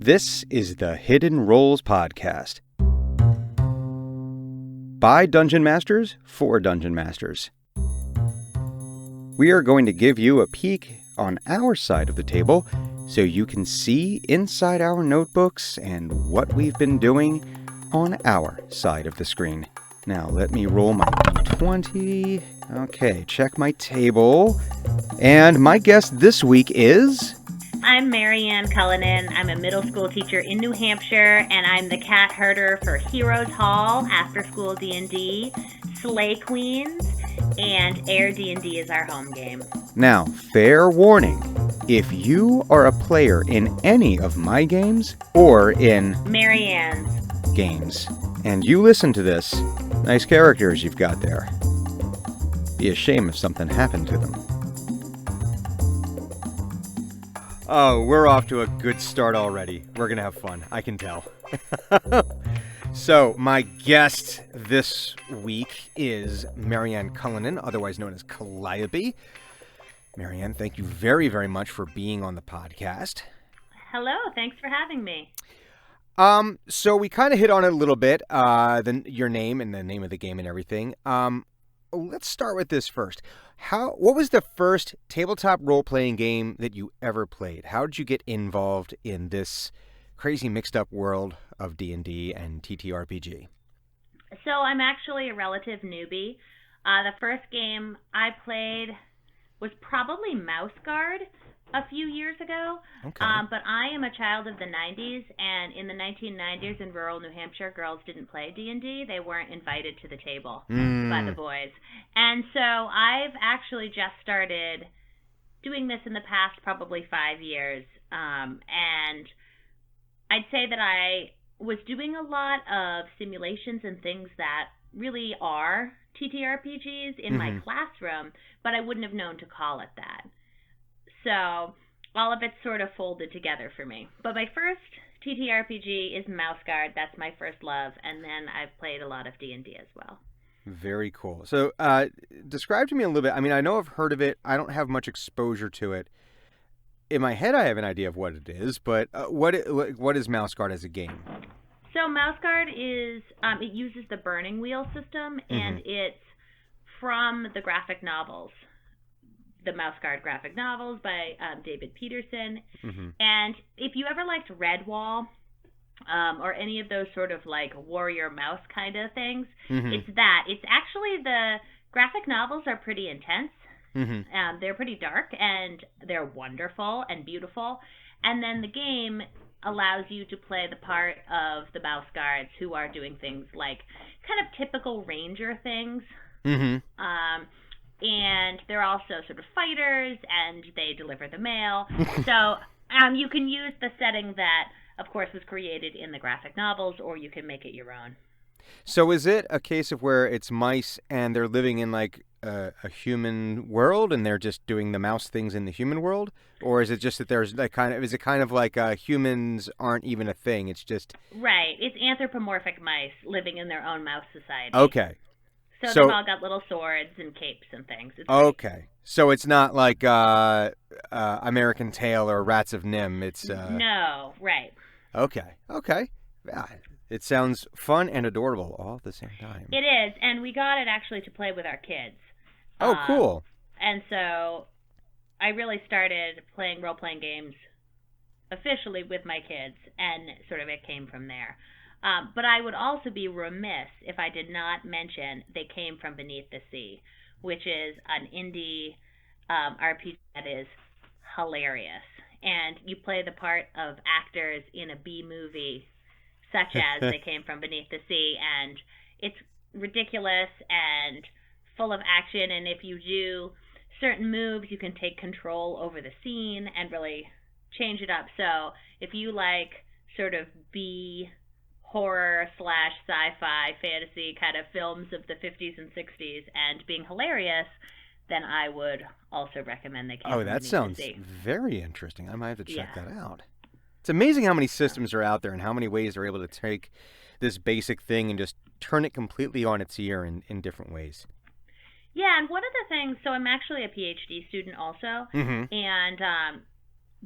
This is the Hidden Roles Podcast. By Dungeon Masters, for Dungeon Masters. We are going to give you a peek on our side of the table so you can see inside our notebooks and what we've been doing on our side of the screen. Now, let me roll my d20. Okay, check my table. And my guest this week is... I'm Maryann Cullinan. I'm a middle school teacher in New Hampshire, and I'm the cat herder for Heroes Hall, After School D&D, Slay Queens, and Air D&D is our home game. Now, fair warning. If you are a player in any of my games, or in Maryann's games, and you listen to this, nice characters you've got there. Be a shame if something happened to them. Oh, we're off to a good start already. We're going to have fun. I can tell. So, my guest this week is Maryann Cullinan, otherwise known as Culliope. Maryann, thank you very, very much for being on the podcast. Hello, thanks for having me. So we kind of hit on it a little bit, your name and the name of the game and everything. Let's start with this first. What was the first tabletop role-playing game that you ever played? How did you get involved in this crazy mixed-up world of D&D and TTRPG? So I'm actually a relative newbie. The first game I played was probably Mouse Guard a few years ago. Okay. But I am a child of the 90s, and in the 1990s in rural New Hampshire, girls didn't play D&D. They weren't invited to the table by the boys. And so I've actually just started doing this in the past probably 5 years. And I'd say that I was doing a lot of simulations and things that really are TTRPGs in my classroom, but I wouldn't have known to call it that. So all of it sort of folded together for me. But my first TTRPG is Mouse Guard. That's my first love. And then I've played a lot of D&D as well. Very cool. So describe to me a little bit. I mean, I know I've heard of it. I don't have much exposure to it. In my head, I have an idea of what it is. But what is Mouse Guard as a game? So Mouse Guard is, it uses the Burning Wheel system. And it's from the graphic novels. The Mouse Guard graphic novels by David Peterson. And if you ever liked Redwall or any of those sort of like warrior mouse kind of things, it's that. It's actually the graphic novels are pretty intense. They're pretty dark and they're wonderful and beautiful. And then the game allows you to play the part of the Mouse Guards who are doing things like kind of typical ranger things. And they're also sort of fighters, and they deliver the mail. So you can use the setting that, of course, was created in the graphic novels, or you can make it your own. So is it a case of where it's mice and they're living in like a human world, and they're just doing the mouse things in the human world, or is it just that there's like is it kind of like humans aren't even a thing? It's just right. It's anthropomorphic mice living in their own mouse society. Okay. So they've all got little swords and capes and things. It's okay. Great. So it's not like American Tail or Rats of Nim. It's no, right. Okay. It sounds fun and adorable all at the same time. It is, and we got it actually to play with our kids. Oh, cool. And so I really started playing role-playing games officially with my kids, and sort of it came from there. But I would also be remiss if I did not mention They Came From Beneath the Sea, which is an indie RPG that is hilarious. And you play the part of actors in a B-movie, such as They Came From Beneath the Sea, and it's ridiculous and full of action. And if you do certain moves, you can take control over the scene and really change it up. So if you like sort of B horror / sci-fi fantasy kind of films of the 50s and 60s and being hilarious, then I would also recommend They Came From That Beneath sounds the Sea. very interesting. I might have to check that out. It's amazing how many systems are out there and how many ways they're able to take this basic thing and just turn it completely on its ear in different ways. Yeah, and one of the things, so I'm actually a PhD student also, and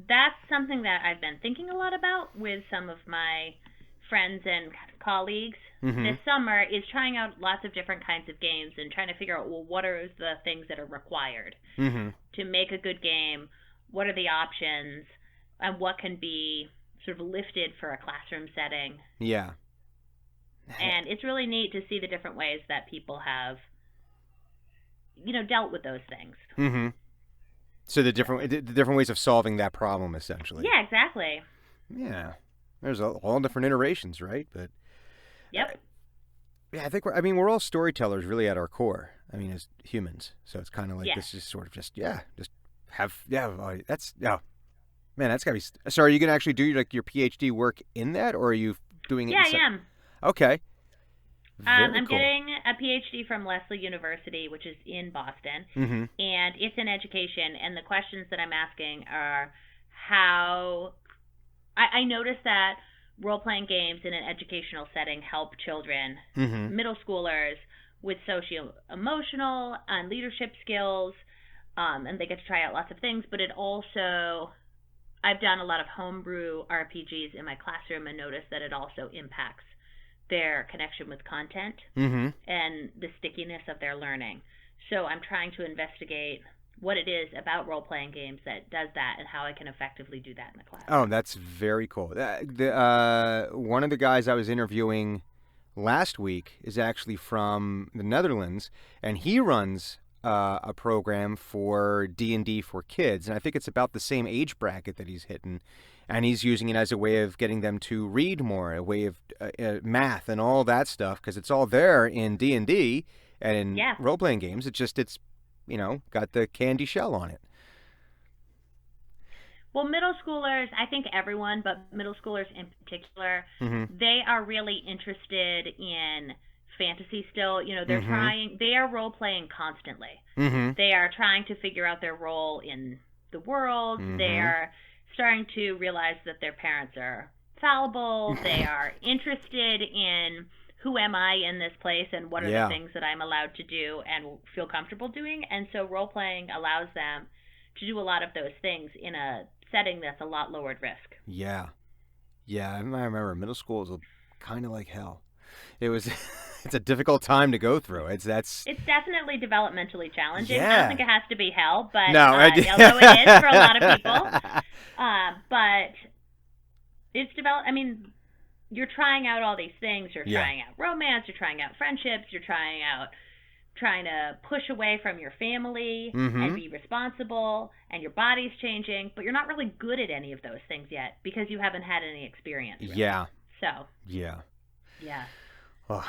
that's something that I've been thinking a lot about with some of my friends and colleagues this summer, is trying out lots of different kinds of games and trying to figure out, well, what are the things that are required to make a good game? What are the options? And what can be sort of lifted for a classroom setting? Yeah. And it's really neat to see the different ways that people have, dealt with those things. So the different ways of solving that problem, essentially. Yeah, exactly. Yeah. There's all different iterations, right? But yep. Yeah, I think we're all storytellers, really, at our core. I mean, as humans. So it's kind of like this is sort of just have that's man, that's gotta be. So are you gonna actually do like your PhD work in that, or are you doing it? Yeah, I am. Okay. I'm getting a PhD from Lesley University, which is in Boston, and it's in education. And the questions that I'm asking are how I noticed that role-playing games in an educational setting help children, middle schoolers, with socio-emotional and leadership skills, and they get to try out lots of things. But it also, I've done a lot of homebrew RPGs in my classroom and noticed that it also impacts their connection with content and the stickiness of their learning. So I'm trying to investigate what it is about role-playing games that does that and how I can effectively do that in the class. Oh, that's very cool. One of the guys I was interviewing last week is actually from the Netherlands, and he runs a program for D&D for Kids, and I think it's about the same age bracket that he's hitting, and he's using it as a way of getting them to read more, a way of math and all that stuff, because it's all there in D&D and in role-playing games. It's got the candy shell on it. Well, middle schoolers, I think everyone, but middle schoolers in particular, they are really interested in fantasy still. They're they are role-playing constantly. They are trying to figure out their role in the world. They are starting to realize that their parents are fallible. They are interested in who am I in this place and what are the things that I'm allowed to do and feel comfortable doing. And so role-playing allows them to do a lot of those things in a setting that's a lot lowered risk. Yeah. I remember middle school was kind of like hell. It was... It's a difficult time to go through. It's definitely developmentally challenging. Yeah. I don't think it has to be hell, but no, although it is for a lot of people. But it's you're trying out all these things. You're trying out romance. You're trying out friendships. You're trying to push away from your family and be responsible, and your body's changing, but you're not really good at any of those things yet because you haven't had any experience. Really. Yeah. So. Yeah. Yeah. Oh.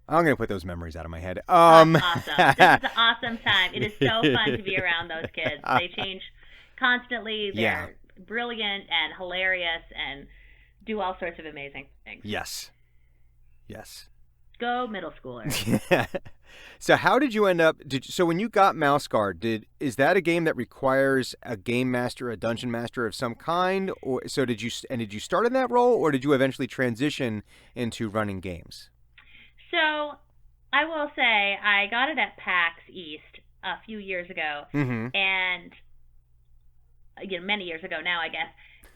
I'm going to put those memories out of my head. Awesome. This is an awesome time. It is so fun to be around those kids. They change constantly. They're brilliant and hilarious and do all sorts of amazing things. Yes. Go middle schoolers. So how did you end up... So when you got Mouse Guard, is that a game that requires a game master, a dungeon master of some kind? Or did you start in that role, or did you eventually transition into running games? So I will say I got it at PAX East a few years ago, and many years ago now, I guess.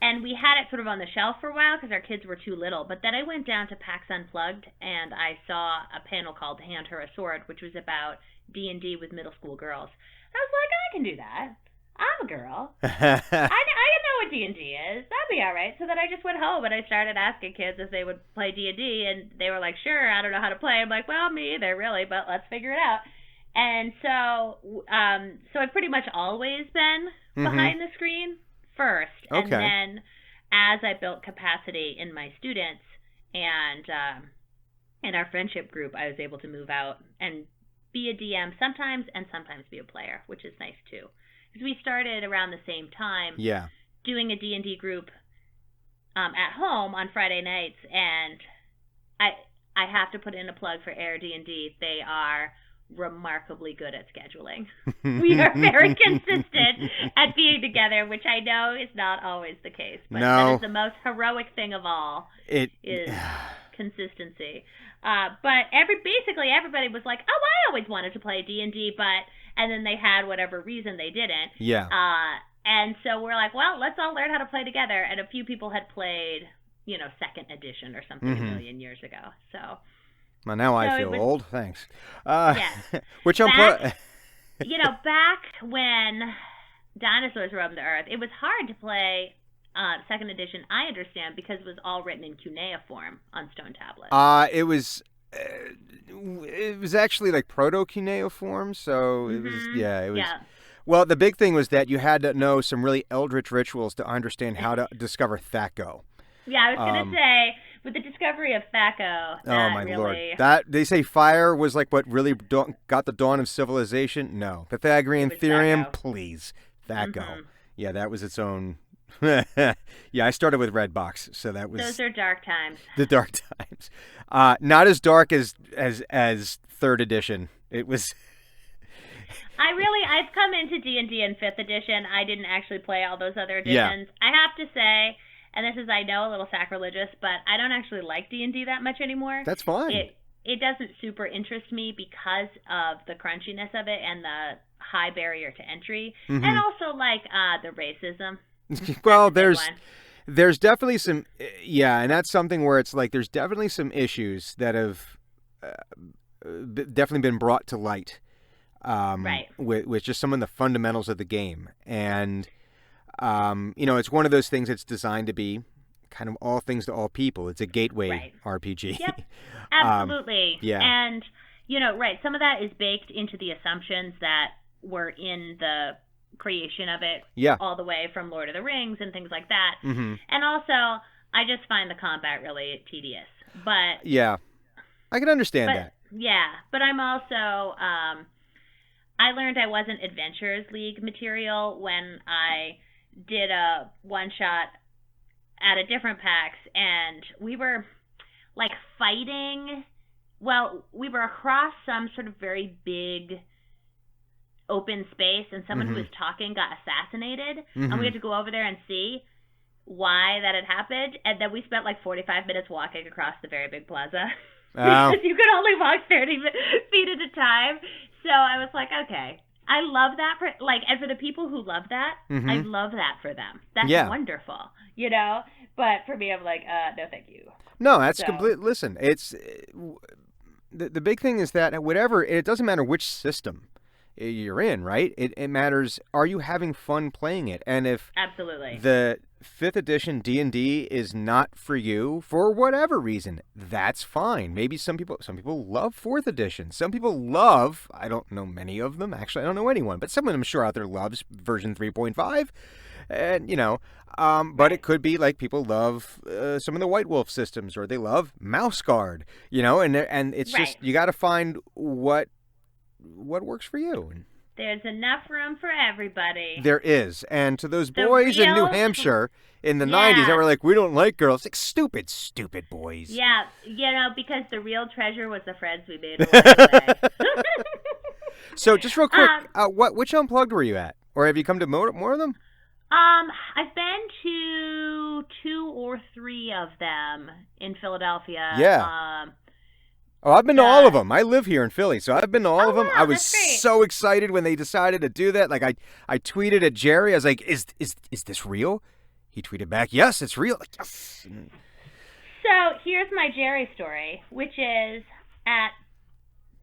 And we had it sort of on the shelf for a while because our kids were too little. But then I went down to PAX Unplugged, and I saw a panel called Hand Her a Sword, which was about D&D with middle school girls. I was like, I can do that. I'm a girl. I know what D&D is. That'd be all right. So then I just went home, and I started asking kids if they would play D&D, and they were like, sure, I don't know how to play. I'm like, well, me either, really, but let's figure it out. And so I've pretty much always been behind the screen first. Okay. And then as I built capacity in my students and in our friendship group, I was able to move out and be a DM sometimes and sometimes be a player, which is nice too. Because we started around the same time doing a D&D group at home on Friday nights, and I have to put in a plug for Air D&D. They are remarkably good at scheduling. We are very consistent at being together, which I know is not always the case. But that is the most heroic thing of all, is consistency. But basically everybody was like, oh, I always wanted to play D&D, and then they had whatever reason they didn't. Yeah. And so we're like, well, let's all learn how to play together. And a few people had played, second edition or something a million years ago. So. Well, now I feel old. Thanks. Yes. Which back when dinosaurs roamed the earth, it was hard to play second edition, I understand, because it was all written in cuneiform on stone tablets. It was actually like proto-cuneiform, so it was. Yeah. Well, the big thing was that you had to know some really eldritch rituals to understand how to discover Thaco. Yeah, I was going to say, with the discovery of Thaco, Lord. That, they say fire was like what really got the dawn of civilization? No. Pythagorean theorem, Thaco. Please. Thaco. Mm-hmm. Yeah, that was its own... Yeah, I started with Redbox, so that was... Those are dark times. The dark times. Not as dark as third edition. It was... I've come into D&D in 5th edition. I didn't actually play all those other editions. Yeah. I have to say, and this is, I know, a little sacrilegious, but I don't actually like D&D that much anymore. That's fine. It doesn't super interest me because of the crunchiness of it and the high barrier to entry, and also like the racism. Well, there's definitely some, and that's something where it's like there's definitely some issues that have definitely been brought to light. Right. With just some of the fundamentals of the game. And, it's one of those things that's designed to be kind of all things to all people. It's a gateway RPG. Yep, absolutely. Yeah. And, some of that is baked into the assumptions that were in the creation of it all the way from Lord of the Rings and things like that. Mm-hmm. And also, I just find the combat really tedious. But yeah, I can understand that. Yeah, but I'm also... I learned I wasn't Adventurers League material when I did a one-shot at a different PAX, and we were, like, fighting. Well, we were across some sort of very big open space, and someone who was talking got assassinated, and we had to go over there and see why that had happened, and then we spent, like, 45 minutes walking across the very big plaza. Because you could only walk 30 feet at a time. So I was like, okay, I love that. And for the people who love that, I love that for them. That's wonderful, But for me, I'm like, no, thank you. No, that's complete. Listen, it's the big thing is that it doesn't matter which system you're in, right? It matters, are you having fun playing it? And if absolutely the 5th edition D&D is not for you for whatever reason, that's fine. Maybe some people love 4th edition. Some people love, I don't know many of them, actually I don't know anyone, but someone I'm sure out there loves version 3.5. And but it could be like people love some of the White Wolf systems, or they love Mouse Guard, and it's just, you got to find what works for you. There's enough room for everybody. There is. And to those boys in New Hampshire in the 90s that were like, we don't like girls. Like, stupid boys. Yeah, because the real treasure was the friends we made along the way. So just real quick, which Unplugged were you at? Or have you come to more of them? I've been to 2 or 3 of them in Philadelphia. Yeah. I've been to all of them. I live here in Philly, so I've been to all of them. Wow, I was so excited when they decided to do that. Like, I tweeted at Jerry. I was like, is this real? He tweeted back, yes, it's real. Like, yes. So here's my Jerry story, which is at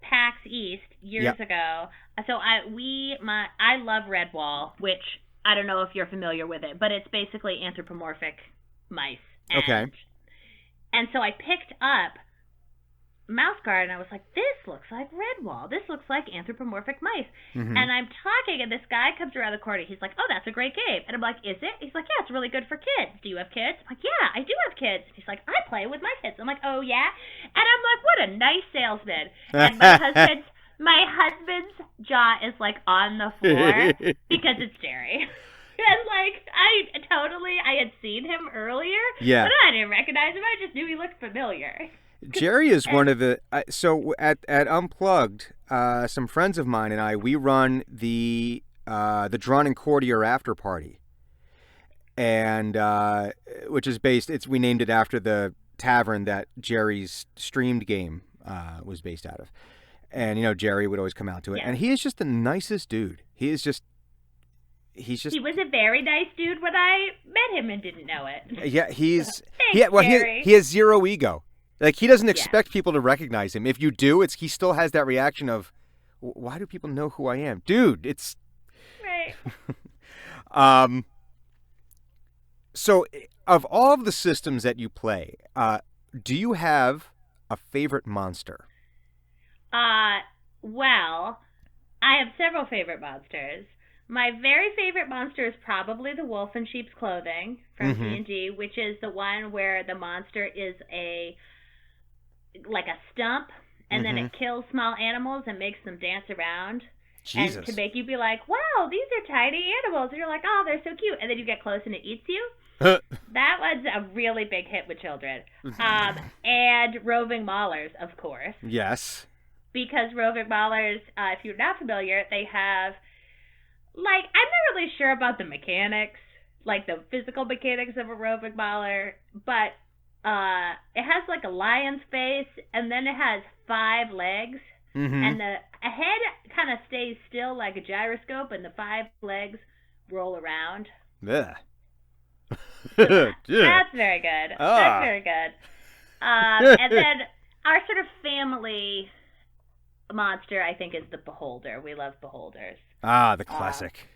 PAX East years ago. So I love Redwall, which I don't know if you're familiar with it, but it's basically anthropomorphic mice. And so I picked up Mouse Guard, and I was like, this looks like Redwall. This looks like anthropomorphic mice. And I'm talking, and this guy comes around the corner. He's like, oh, that's a great game. And I'm like, is it? He's like, yeah, it's really good for kids. Do you have kids? I'm like, yeah, I do have kids. He's like, I play with my kids. I'm like, oh, yeah? And I'm like, what a nice salesman. And my husband's jaw is, like, on the floor because it's Jerry. And, like, I had seen him earlier, but I didn't recognize him. I just knew he looked familiar. Jerry is one of the so at Unplugged, some friends of mine and I, we run the Drawn and Courtier after party, and which is we named it after the tavern that Jerry's streamed game was based out of, and Jerry would always come out to it, and he is just the nicest dude. he's just... He was a very nice dude when I met him and didn't know it. Yeah, Thanks, he has zero ego. Like, he doesn't expect Yeah. people to recognize him. If you do, he still has that reaction of, why do people know who I am? Dude, it's... Right. So, of all of the systems that you play, do you have a favorite monster? Well, I have several favorite monsters. My very favorite monster is probably the wolf in sheep's clothing from D&D, which is the one where the monster is like a stump, and then it kills small animals and makes them dance around. Jesus. And to make you be like, wow, these are tiny animals. And you're like, oh, they're so cute. And then you get close and it eats you. That was a really big hit with children. And roving maulers, of course. Yes. Because roving maulers, if you're not familiar, they have, like, I'm not really sure about the mechanics, like the physical mechanics of a roving mauler, but it has like a lion's face, and then it has 5 legs, and the head kind of stays still like a gyroscope, and the 5 legs roll around. Yeah. That's very good. That's very good. And then our sort of family monster, I think, is the beholder. We love beholders. The classic.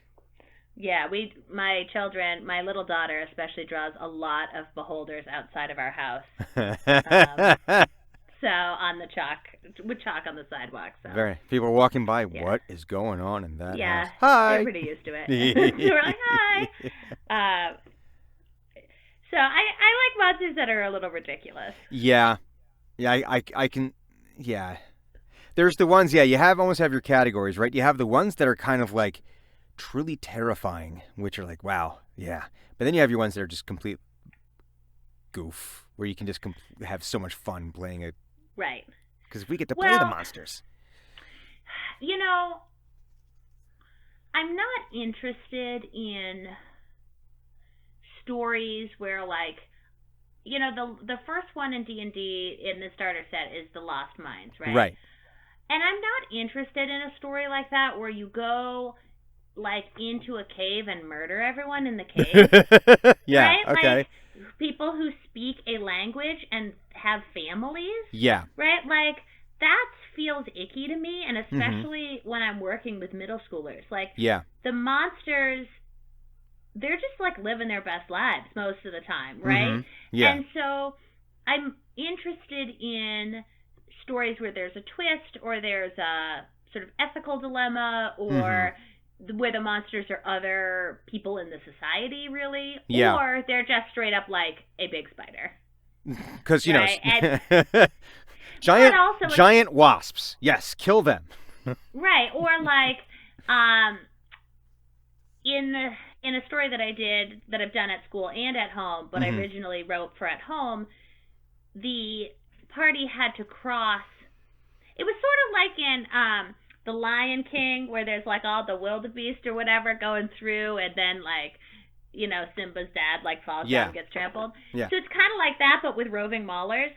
Yeah, my children, my little daughter especially, draws a lot of beholders outside of our house. So on the with chalk on the sidewalk. So. Very. People are walking by. Yeah. What is going on in that house? Hi. They're pretty used to it. We're like, hi. So I like monsters that are a little ridiculous. Yeah. Yeah, I can. Yeah. There's the ones. Yeah, you almost have your categories, right? You have the ones that are kind of like truly terrifying, which are like, wow, yeah. But then you have your ones that are just complete goof, where you can just have so much fun playing it. Right. Because we get to play the monsters. You know, I'm not interested in stories where, like, you know, the first one in D&D in the starter set is the Lost Mines, right? Right. And I'm not interested in a story like that where you go, like, into a cave and murder everyone in the cave. Yeah, right? Okay. Like, people who speak a language and have families. Yeah. Right? Like, that feels icky to me, and especially when I'm working with middle schoolers. Like, the monsters, they're just, like, living their best lives most of the time, right? Yeah. And so I'm interested in stories where there's a twist, or there's a sort of ethical dilemma, or where the monsters are other people in the society, really, or they're just straight up like a big spider. Because, you know, giant wasps. Yes, kill them. Right, or like in a story that I've done at school and at home, but I originally wrote for at home, the party had to cross. It was sort of like in The Lion King, where there's like all the wildebeest or whatever going through, and then, like, you know, Simba's dad like falls down and gets trampled. Yeah. So it's kind of like that, but with roving maulers,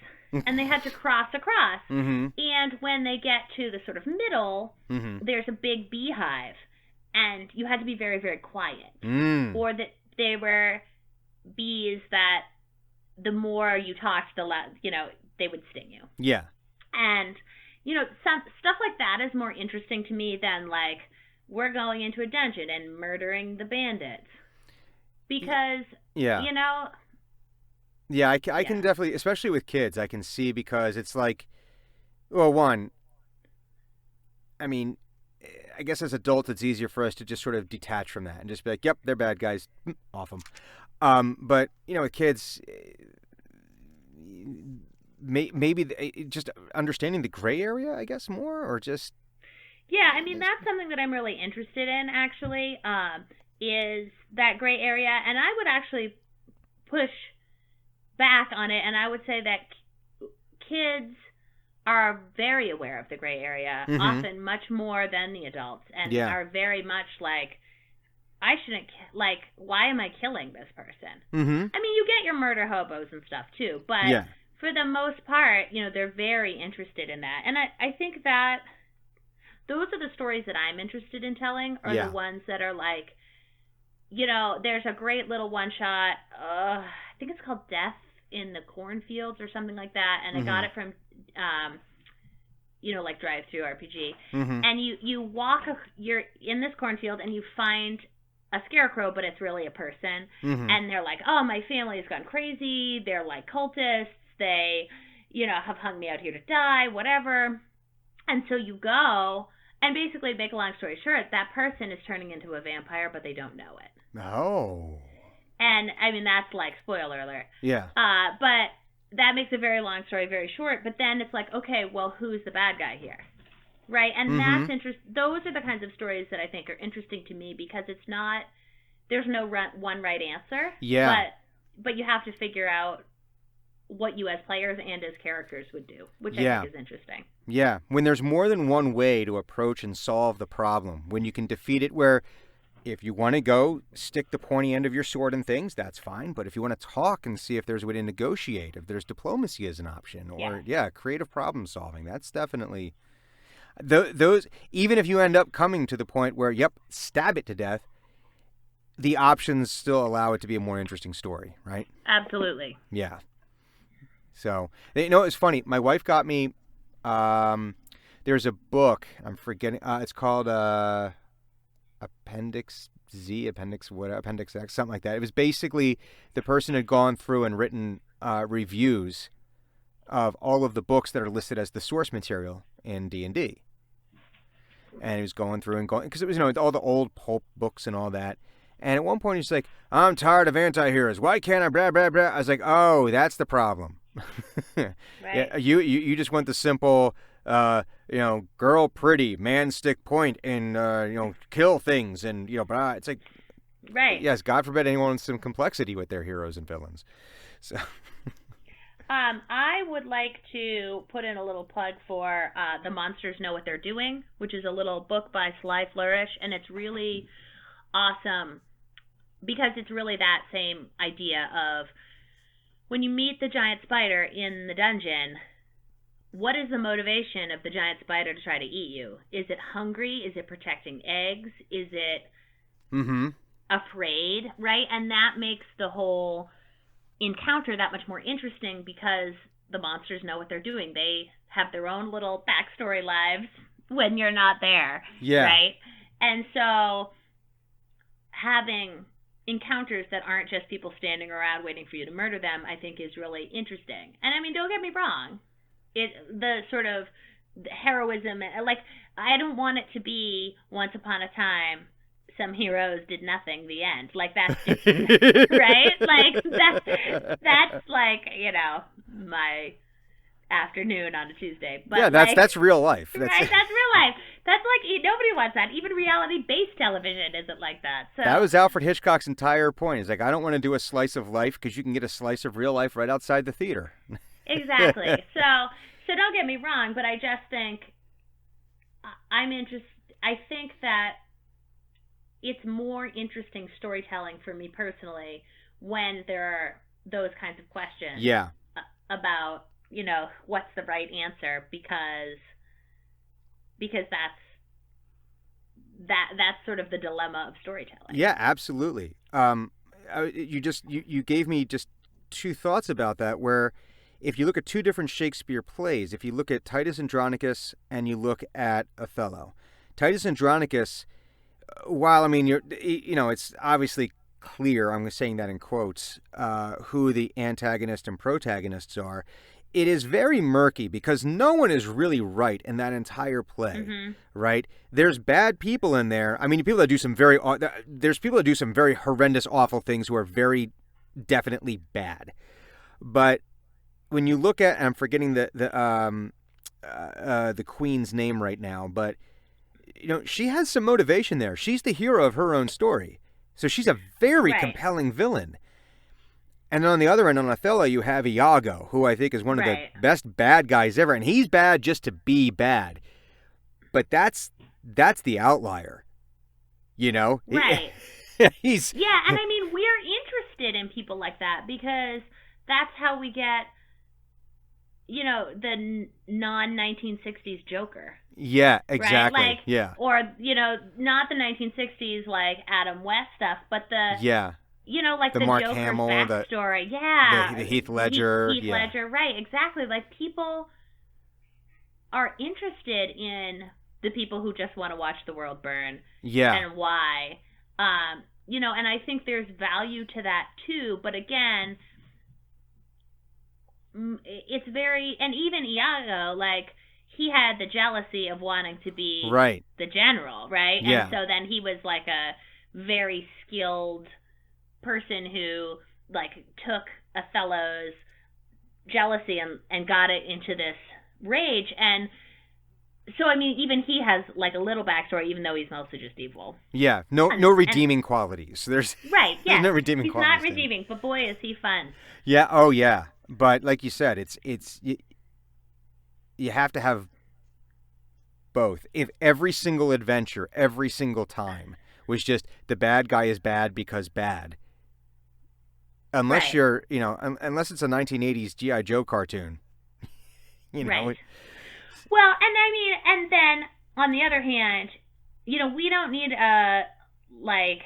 and they had to cross across. And when they get to the sort of middle, there's a big beehive, and you had to be very, very quiet, or that they were bees that the more you talked, the less, you know, they would sting you. Yeah. And, you know, some stuff like that is more interesting to me than, like, we're going into a dungeon and murdering the bandits. Because, you know... Yeah, I can definitely, especially with kids, I can see, because it's like, well, one, I mean, I guess as adults, it's easier for us to just sort of detach from that and just be like, yep, they're bad guys, off them. But, you know, with kids... Maybe just understanding the gray area, I guess, more, or just... Yeah, I mean, that's something that I'm really interested in, actually, is that gray area. And I would actually push back on it, and I would say that kids are very aware of the gray area, often much more than the adults, and are very much like, I shouldn't, like, why am I killing this person? I mean, you get your murder hobos and stuff, too, but... Yeah. For the most part, you know, they're very interested in that. And I think that those are the stories that I'm interested in telling, are the ones that are like, there's a great little one-shot. I think it's called Death in the Cornfields or something like that. And I got it from, like Drive-Thru RPG. And you walk, you're in this cornfield and you find a scarecrow, but it's really a person. And they're like, oh, my family has gone crazy. They're like cultists. They, have hung me out here to die, whatever. And so you go, and basically, make a long story short, that person is turning into a vampire, but they don't know it. Oh. And, I mean, that's like, spoiler alert. Yeah. But that makes a very long story very short. But then it's like, okay, well, who's the bad guy here? Right? And that's those are the kinds of stories that I think are interesting to me, because it's not, there's no one right answer. Yeah. But you have to figure out what you as players and as characters would do, which I think is interesting. Yeah. When there's more than one way to approach and solve the problem, when you can defeat it, where if you want to go stick the pointy end of your sword in things, that's fine. But if you want to talk and see if there's a way to negotiate, if there's diplomacy as an option, or creative problem solving, that's definitely those. Even if you end up coming to the point where, stab it to death, the options still allow it to be a more interesting story, right? Absolutely. Yeah. So, it's funny. My wife got me, there's a book, I'm forgetting, it's called Appendix X, something like that. It was basically, the person had gone through and written reviews of all of the books that are listed as the source material in D&D. And he was going through and going, because it was, all the old pulp books and all that. And at one point he's like, I'm tired of anti-heroes. Why can't I blah, blah, blah? I was like, oh, that's the problem. Right. Yeah, you just want the simple, girl pretty, man stick point, and, kill things. And, but it's like, right. Yes, God forbid anyone wants some complexity with their heroes and villains. So. I would like to put in a little plug for The Monsters Know What They're Doing, which is a little book by Sly Flourish, and it's really awesome because it's really that same idea of when you meet the giant spider in the dungeon, what is the motivation of the giant spider to try to eat you? Is it hungry? Is it protecting eggs? Is it afraid? Right? And that makes the whole encounter that much more interesting because the monsters know what they're doing. They have their own little backstory lives when you're not there. Yeah. Right? And so having encounters that aren't just people standing around waiting for you to murder them, I think is really interesting. And I mean, don't get me wrong. The sort of heroism, like, I don't want it to be once upon a time some heroes did nothing, the end. Like, that's just, right? Like, that's like, my afternoon on a Tuesday. But yeah, that's real life. Right, that's real life. That's like, nobody wants that. Even reality-based television isn't like that. So that was Alfred Hitchcock's entire point. He's like, I don't want to do a slice of life because you can get a slice of real life right outside the theater. Exactly. So don't get me wrong, but I just think I think that it's more interesting storytelling for me personally when there are those kinds of questions. Yeah. About, what's the right answer, because that's sort of the dilemma of storytelling. Yeah, absolutely. You gave me just two thoughts about that, where if you look at two different Shakespeare plays, if you look at Titus Andronicus and you look at Othello, Titus Andronicus, while, I mean, it's obviously clear, I'm saying that in quotes, who the antagonist and protagonists are, it is very murky because no one is really right in that entire play, right? There's bad people in there. I mean, there's people that do some very horrendous, awful things who are very definitely bad. But when you look at, and I'm forgetting the queen's name right now, but she has some motivation there. She's the hero of her own story, so she's a very compelling villain. And then on the other end, on Othello, you have Iago, who I think is one of the best bad guys ever. And he's bad just to be bad. But that's the outlier, Right. He's... Yeah, and I mean, we're interested in people like that because that's how we get, the non-1960s Joker. Yeah, exactly. Right? Like, yeah. or, not the 1960s, like, Adam West stuff, but Yeah. like The the Mark Joker's Hamill, backstory. Yeah. the Heath Ledger. Heath Ledger, right, exactly. Like, people are interested in the people who just want to watch the world burn. Yeah. And why. And I think there's value to that too, but again, it's very, and even Iago, like, he had the jealousy of wanting to be right. the general, right? Yeah. And so then he was like a very skilled person who, like, took Othello's jealousy and got it into this rage. And so, I mean, even he has, like, a little backstory, even though he's mostly just evil. Yeah, no redeeming qualities. There's right, yeah. There's no redeeming qualities. He's not redeeming, but boy, is he fun. Yeah, oh yeah. But like you said, it's you have to have both. If every single adventure, every single time was just the bad guy is bad because bad. Unless right. you're, unless it's a 1980s G.I. Joe cartoon. Right. Well, and I mean, and then on the other hand, we don't need a, like,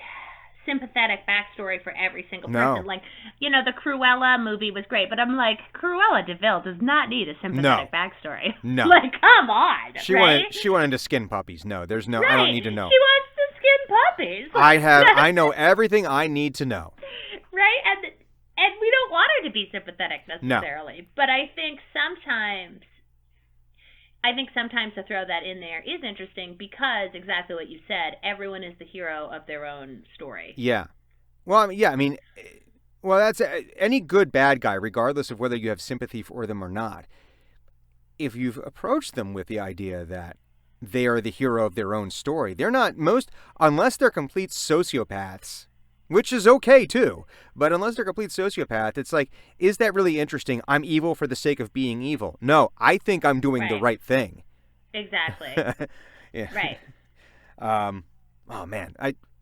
sympathetic backstory for every single person. No. Like, the Cruella movie was great, but I'm like, Cruella de Vil does not need a sympathetic backstory. No. Like, come on. She right? wanted to skin puppies. No, there's no. Right. I don't need to know. She wants to skin puppies. I know everything I need to know. Right, and we don't want her to be sympathetic necessarily, no. But I think sometimes to throw that in there is interesting because exactly what you said, everyone is the hero of their own story. Yeah. Well, that's any good bad guy, regardless of whether you have sympathy for them or not. If you've approached them with the idea that they are the hero of their own story, they're not unless they're complete sociopaths, which is okay too. But unless they're complete sociopath, it's like, is that really interesting? I'm evil for the sake of being evil. No, I think I'm doing the right thing. Exactly. Yeah. Right. Oh man,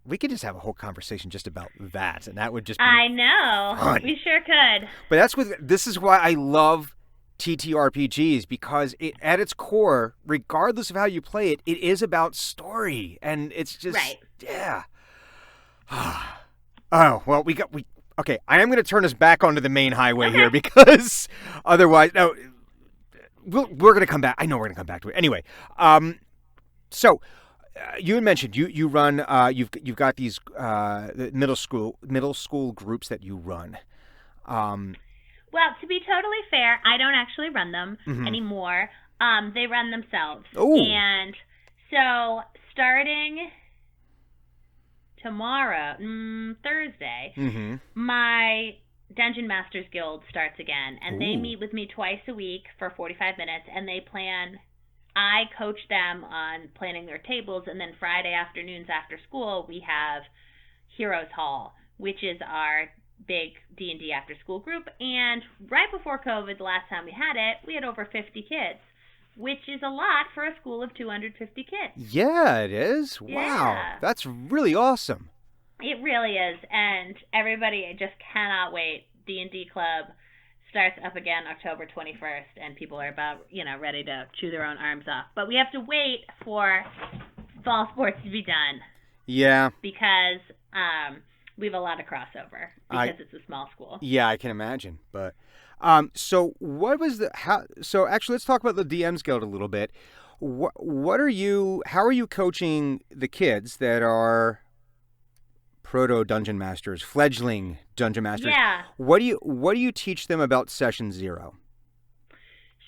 we could just have a whole conversation just about that, and that would just be I know. fun. We sure could. But this is why I love TTRPGs, because at its core, regardless of how you play it, it is about story, and it's just yeah. Oh, well, okay, I am going to turn us back onto the main highway here, because otherwise, no, we're going to come back. I know we're going to come back to it. Anyway, so you had mentioned you run, you've got these middle school groups that you run. Well, to be totally fair, I don't actually run them anymore. They run themselves. Ooh. And so starting tomorrow, Thursday, my Dungeon Masters Guild starts again, and they meet with me twice a week for 45 minutes, and I coach them on planning their tables, and then Friday afternoons after school, we have Heroes Hall, which is our big D&D after school group, and right before COVID, the last time we had it, we had over 50 kids. Which is a lot for a school of 250 kids. Yeah, it is. Wow. Yeah. That's really awesome. It really is. And everybody just cannot wait. D&D Club starts up again October 21st. And people are about, ready to chew their own arms off. But we have to wait for fall sports to be done. Yeah. Because we have a lot of crossover. Because it's a small school. Yeah, I can imagine. But... so what was so actually let's talk about the DM's Guild a little bit. How are you coaching the kids that are proto dungeon masters, fledgling dungeon masters? Yeah. What do you teach them about session 0?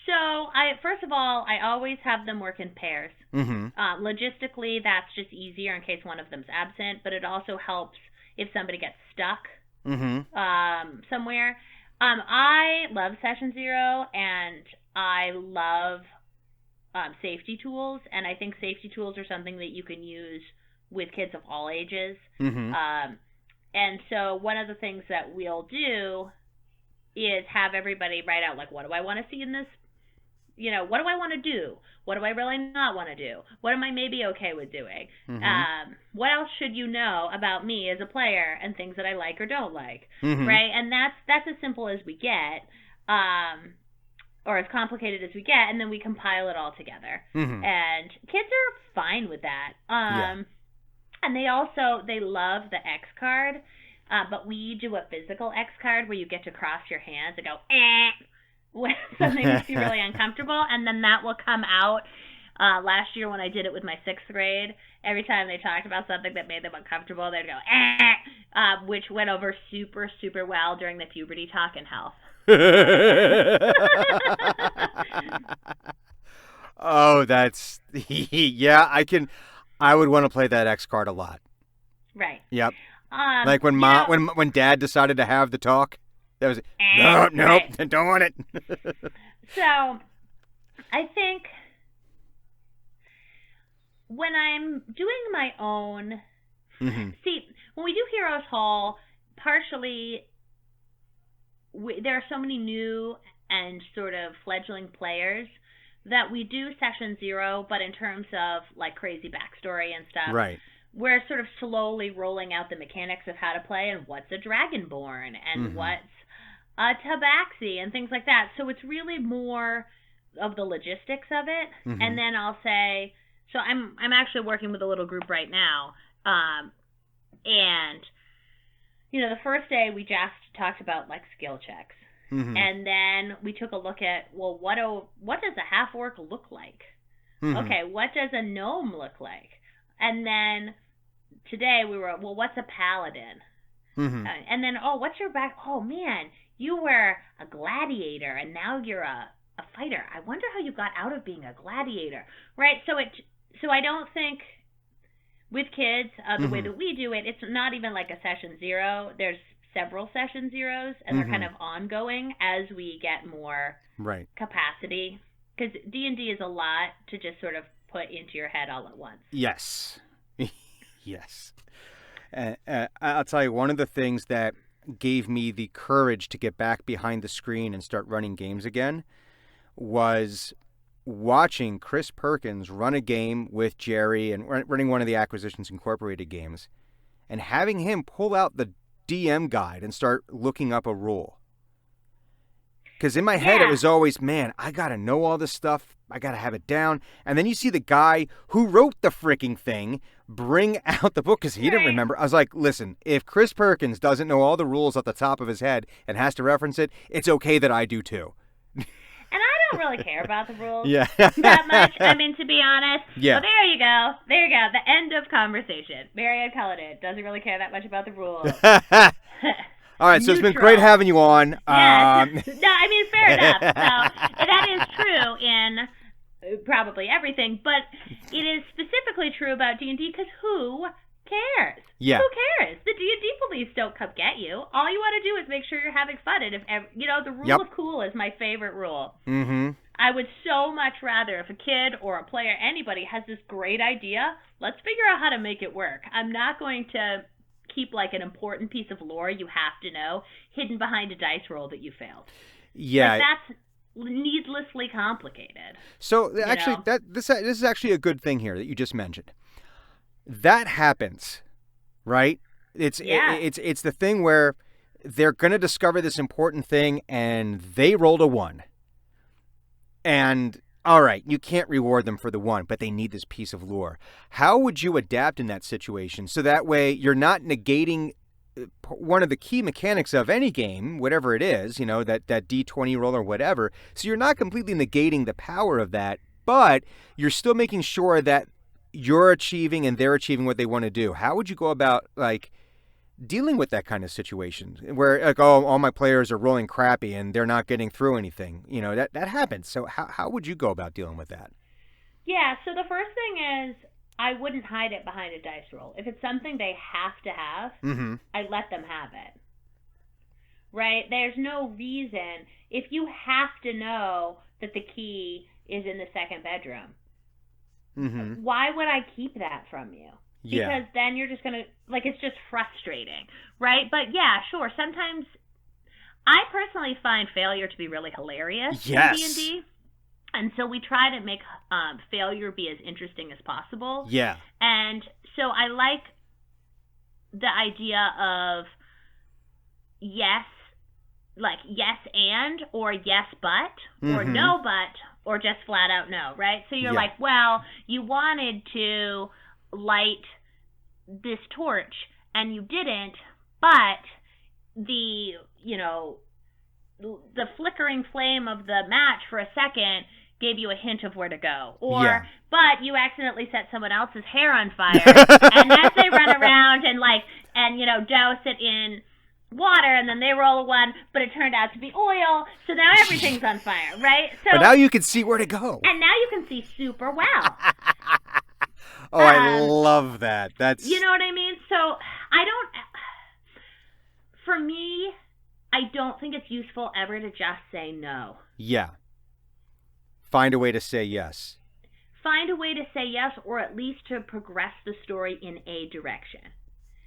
So first of all, I always have them work in pairs. Logistically, that's just easier in case one of them's absent, but it also helps if somebody gets stuck somewhere. I love Session 0, and I love safety tools, and I think safety tools are something that you can use with kids of all ages. And so one of the things that we'll do is have everybody write out, like, what do I want to see in this? What do I want to do? What do I really not want to do? What am I maybe okay with doing? What else should you know about me as a player and things that I like or don't like, right? And that's as simple as we get. or as complicated as we get, and then we compile it all together. Mm-hmm. And kids are fine with that. Yeah. And they love the X card, but we do a physical X card where you get to cross your hands and go, when something makes you really uncomfortable, and then that will come out. Last year when I did it with my 6th grade, every time they talked about something that made them uncomfortable, they'd go, which went over super, super well during the puberty talk in health. Oh, that's, yeah, I would want to play that X card a lot. Right. Yep. Like when Dad decided to have the talk, that was, no, right. Don't want it. So, I think when I'm doing my own, see, when we do Heroes Hall, partially, there are so many new and sort of fledgling players that we do session 0, but in terms of like crazy backstory and stuff, right, we're sort of slowly rolling out the mechanics of how to play and what's a Dragonborn and what's a Tabaxi and things like that. So it's really more of the logistics of it, and then I'll say, so I'm actually working with a little group right now, and you know, the first day we just talked about like skill checks. And then we took a look at, well, what does a half-orc look like? Okay, what does a gnome look like? And then today we were, well, what's a paladin? And then, what's your back? Oh, man, you were a gladiator, and now you're a fighter. I wonder how you got out of being a gladiator, right? So I don't think with kids, the way that we do it, it's not even like a session 0. There's several session 0s, and they're kind of ongoing as we get more capacity. Because D&D is a lot to just sort of put into your head all at once. Yes. Yes. I'll tell you, one of the things that gave me the courage to get back behind the screen and start running games again was watching Chris Perkins run a game with Jerry and running one of the Acquisitions Incorporated games, and having him pull out the DM guide and start looking up a rule. Because in my head, it was always, man, I got to know all this stuff. I got to have it down. And then you see the guy who wrote the freaking thing bring out the book because he didn't remember. I was like, listen, if Chris Perkins doesn't know all the rules off the top of his head and has to reference it, it's okay that I do too. And I don't really care about the rules that much. I mean, to be honest. Yeah. Well, there you go. There you go. The end of conversation. Maryann Cullinan doesn't really care that much about the rules. All right, so it's been great having you on. Yes. No, I mean, fair enough. So that is true in probably everything, but it is specifically true about D&D because who cares? Yeah. Who cares? The D&D police don't come get you. All you want to do is make sure you're having fun. And if the rule of cool is my favorite rule. I would so much rather if a kid or a player, anybody has this great idea, let's figure out how to make it work. I'm not going to keep like an important piece of lore you have to know hidden behind a dice roll that you failed. Yeah. Like, that's needlessly complicated. So actually, this is actually a good thing here that you just mentioned. That happens, right? It's the thing where they're going to discover this important thing and they rolled a 1. And all right, you can't reward them for the 1, but they need this piece of lore. How would you adapt in that situation so that way you're not negating one of the key mechanics of any game, whatever it is, that D20 roll or whatever. So you're not completely negating the power of that, but you're still making sure that you're achieving and they're achieving what they want to do. How would you go about like dealing with that kind of situation where like, all my players are rolling crappy and they're not getting through anything? That happens. So how would you go about dealing with that? Yeah. So the first thing is I wouldn't hide it behind a dice roll. If it's something they have to have, I let them have it. Right? There's no reason. If you have to know that the key is in the second bedroom, why would I keep that from you? Because then you're just going to, like, it's just frustrating, right? But yeah, sure, sometimes I personally find failure to be really hilarious in D&D. And so we try to make failure be as interesting as possible. Yeah. And so I like the idea of, yes, like yes and, or yes but, or no but, or just flat out no, right? So you're like, well, you wanted to light this torch and you didn't, but the flickering flame of the match for a second gave you a hint of where to go. Or, but you accidentally set someone else's hair on fire, and as they run around and douse it in water, and then they roll a one, but it turned out to be oil, so now everything's on fire, right? So, but now you can see where to go. And now you can see super well. Oh, I love that. That's... You know what I mean? So, for me, I don't think it's useful ever to just say no. Yeah. Find a way to say yes. Find a way to say yes, or at least to progress the story in a direction.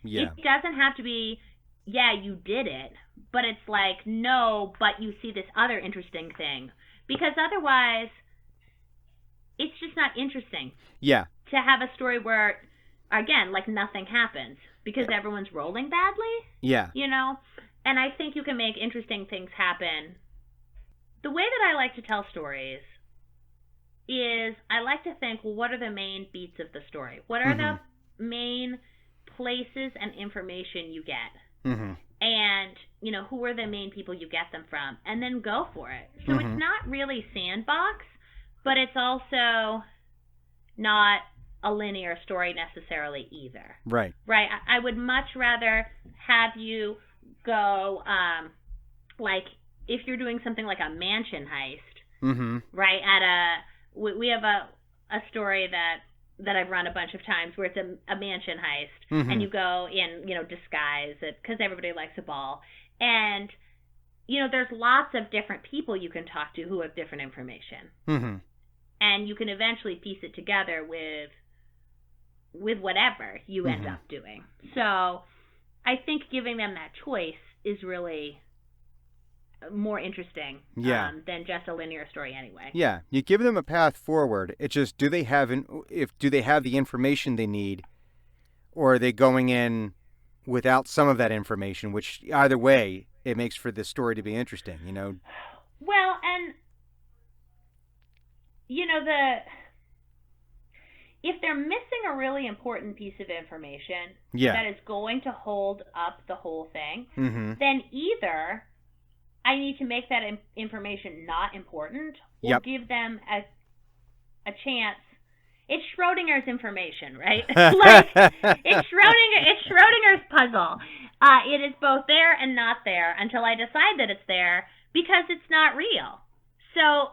Yeah. It doesn't have to be, yeah, you did it, but it's like, no, but you see this other interesting thing. Because otherwise, it's just not interesting. Yeah. To have a story where, again, like nothing happens because everyone's rolling badly. Yeah. You know? And I think you can make interesting things happen. The way that I like to tell stories is I like to think, well, what are the main beats of the story? What are the main places and information you get? And, who are the main people you get them from? And then go for it. So it's not really sandbox, but it's also not a linear story necessarily either. Right. Right. I would much rather have you go, like, if you're doing something like a mansion heist, right, we have a story that I've run a bunch of times where it's a mansion heist, and you go in, disguise, because everybody likes a ball. And, there's lots of different people you can talk to who have different information. And you can eventually piece it together with whatever you end up doing. So I think giving them that choice is really more interesting than just a linear story anyway. Yeah, you give them a path forward. It's just, do they have the information they need, or are they going in without some of that information? Which either way, it makes for the story to be interesting. Well, and if they're missing a really important piece of information that is going to hold up the whole thing, then either I need to make that information not important, or give them a chance. It's Schrodinger's information, right? Like, it's Schrodinger's puzzle. It is both there and not there until I decide that it's there, because it's not real. So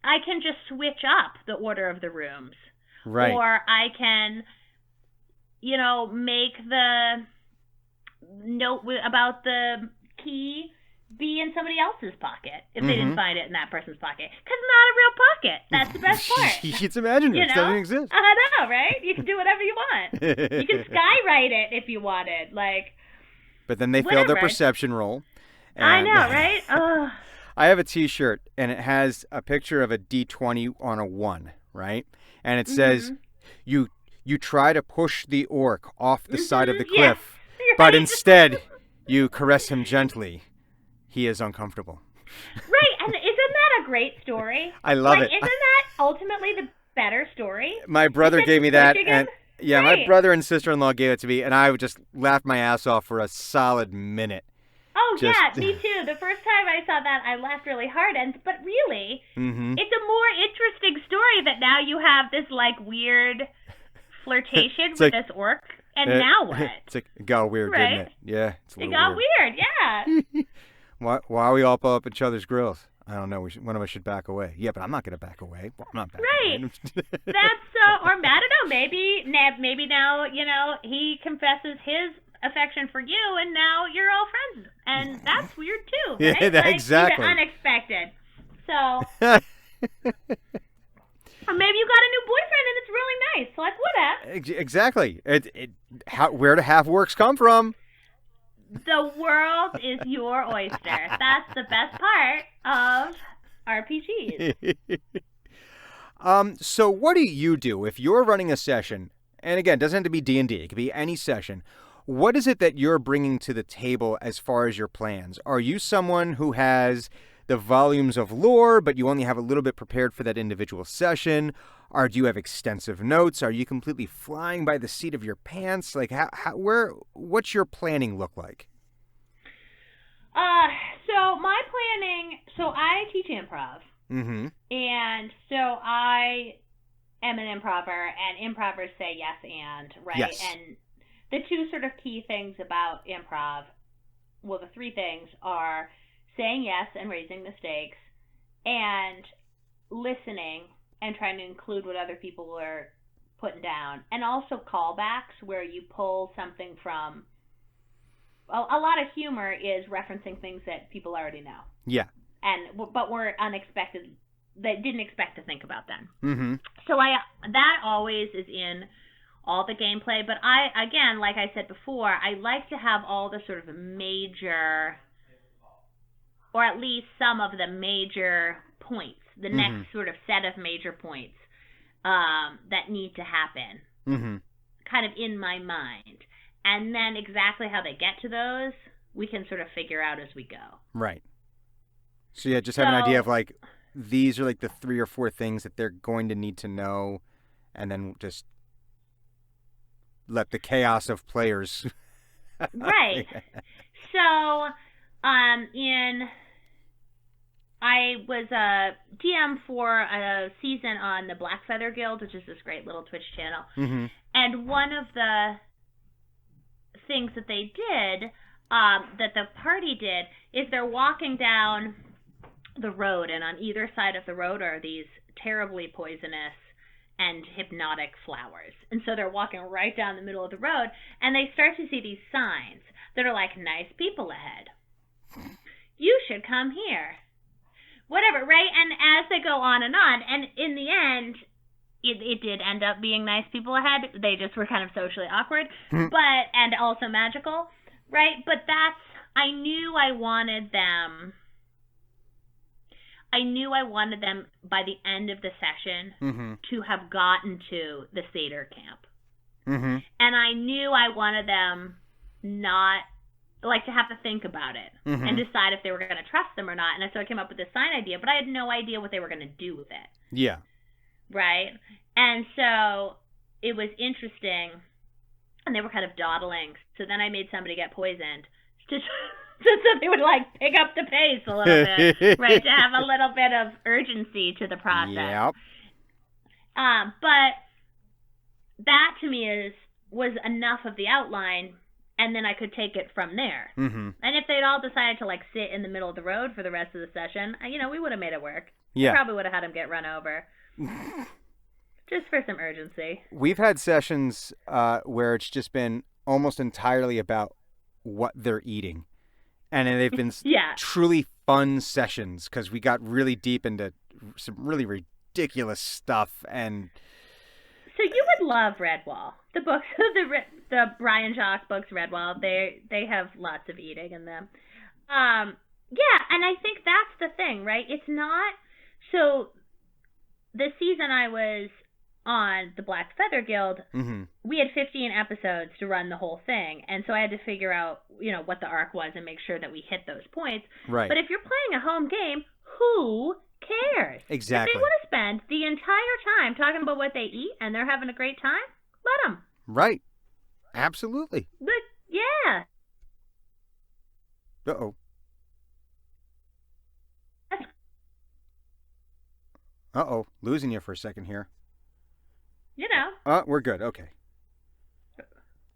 I can just switch up the order of the rooms. Right. Or I can, make the note about the key be in somebody else's pocket if they didn't find it in that person's pocket. Because it's not a real pocket. That's the best part. It's imaginative. It doesn't exist. I know, right? You can do whatever you want. You can skywrite it if you wanted. But then they failed their perception roll. I know, right? Ugh. I have a T-shirt, and it has a picture of a D20 on a 1, right? And it says, you try to push the orc off the side of the cliff, but instead you caress him gently. He is uncomfortable. Right, and isn't that a great story? I love it. Isn't that ultimately the better story? My brother gave me that, and my brother and sister-in-law gave it to me, and I just laughed my ass off for a solid minute. Oh, yeah, me too. The first time I saw that, I laughed really hard. But really, it's a more interesting story that now you have this, weird flirtation with this orc. And now what? It got weird, didn't it? Yeah, it got weird, yeah. Why are we all up each other's grills? I don't know. One of us should back away. Yeah, but I'm not going to back away. Well, I'm not backing away. That's or I don't know. Maybe now he confesses his affection for you, and now you're all friends, and that's weird too, right? Yeah, exactly. Unexpected. So, or maybe you got a new boyfriend, and it's really nice. Whatever. Exactly. Where do half works come from? The world is your oyster. That's the best part of RPGs. So what do you do if you're running a session? And again, it doesn't have to be D&D. It could be any session What is it that you're bringing to the table as far as your plans? Are you someone who has the volumes of lore, but you only have a little bit prepared for that individual session? Or do you have extensive notes? Are you completely flying by the seat of your pants? Like, what's your planning look like? So my planning, so I teach improv. Mm-hmm. And so I am an improver, and improvers say yes and, right? Yes. And the two sort of key things about improv, well, the three things are saying yes and raising the stakes, and listening and trying to include what other people are putting down, and also callbacks where you pull something from. A lot of humor is referencing things that people already know. Yeah. But were unexpected, that didn't expect to think about them. Mm-hmm. So that always is in all the gameplay. But again, like I said before, I like to have all the sort of major, or at least some of the major points, the next sort of set of major points that need to happen, kind of in my mind. And then exactly how they get to those, we can sort of figure out as we go. Right. So yeah, just have an idea of like, these are like the 3 or 4 things that they're going to need to know, and then just let the chaos of players. Right. So, I was a DM for a season on the Black Feather Guild, which is this great little Twitch channel. And one of the things that they did, that the party did, is they're walking down the road, and on either side of the road are these terribly poisonous and hypnotic flowers. And so they're walking right down the middle of the road, and they start to see these signs that are like, nice people ahead. You should come here. Whatever, right? And as they go on, and in the end, it did end up being nice people ahead. They just were kind of socially awkward, and also magical, right? But I knew I wanted them by the end of the session to have gotten to the Seder camp. And I knew I wanted them not, like, to have to think about it and decide if they were going to trust them or not. And so I came up with this sign idea, but I had no idea what they were going to do with it. Yeah. Right? And so it was interesting, and they were kind of dawdling. So then I made somebody get poisoned so they would, like, pick up the pace a little bit, right, to have a little bit of urgency to the process. Yep. But that, to me, was enough of the outline, and then I could take it from there. And if they'd all decided to, like, sit in the middle of the road for the rest of the session, we would have made it work. Yeah. We probably would have had them get run over. Just for some urgency. We've had sessions where it's just been almost entirely about what they're eating. And they've been truly fun sessions because we got really deep into some really ridiculous stuff. And so you would love Redwall. The books, the Brian Jacques books, Redwall, they have lots of eating in them. Yeah, and I think that's the thing, right? It's not... So the season I was on the Black Feather Guild, we had 15 episodes to run the whole thing, and so I had to figure out, what the arc was and make sure that we hit those points. Right. But if you're playing a home game, who cares? Exactly. If they want to spend the entire time talking about what they eat and they're having a great time, let them. Right. Absolutely. But, yeah. Uh-oh. Uh-oh. Losing you for a second here. We're good. Okay.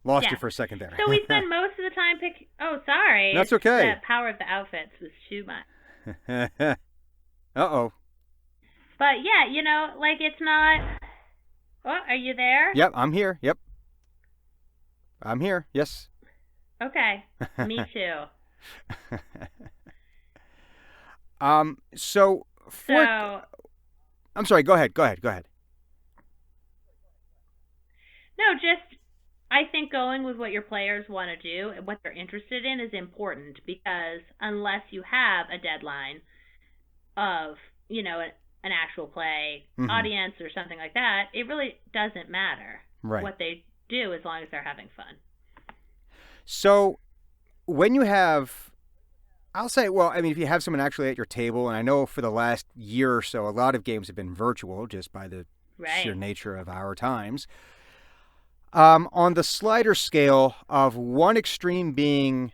Lost you for a second there. So we spend most of the time Oh, sorry. That's okay. The power of the outfits was too much. Uh-oh. But yeah, it's not... Oh, are you there? Yep, I'm here. Yep. I'm here. Yes. Okay. Me too. So... I'm sorry, go ahead. No, just, I think going with what your players want to do and what they're interested in is important, because unless you have a deadline of, an actual play audience or something like that, it really doesn't matter what they do as long as they're having fun. So when you have, I'll say, well, I mean, if you have someone actually at your table, and I know for the last year or so, a lot of games have been virtual just by the sheer nature of our times. On the slider scale of one extreme being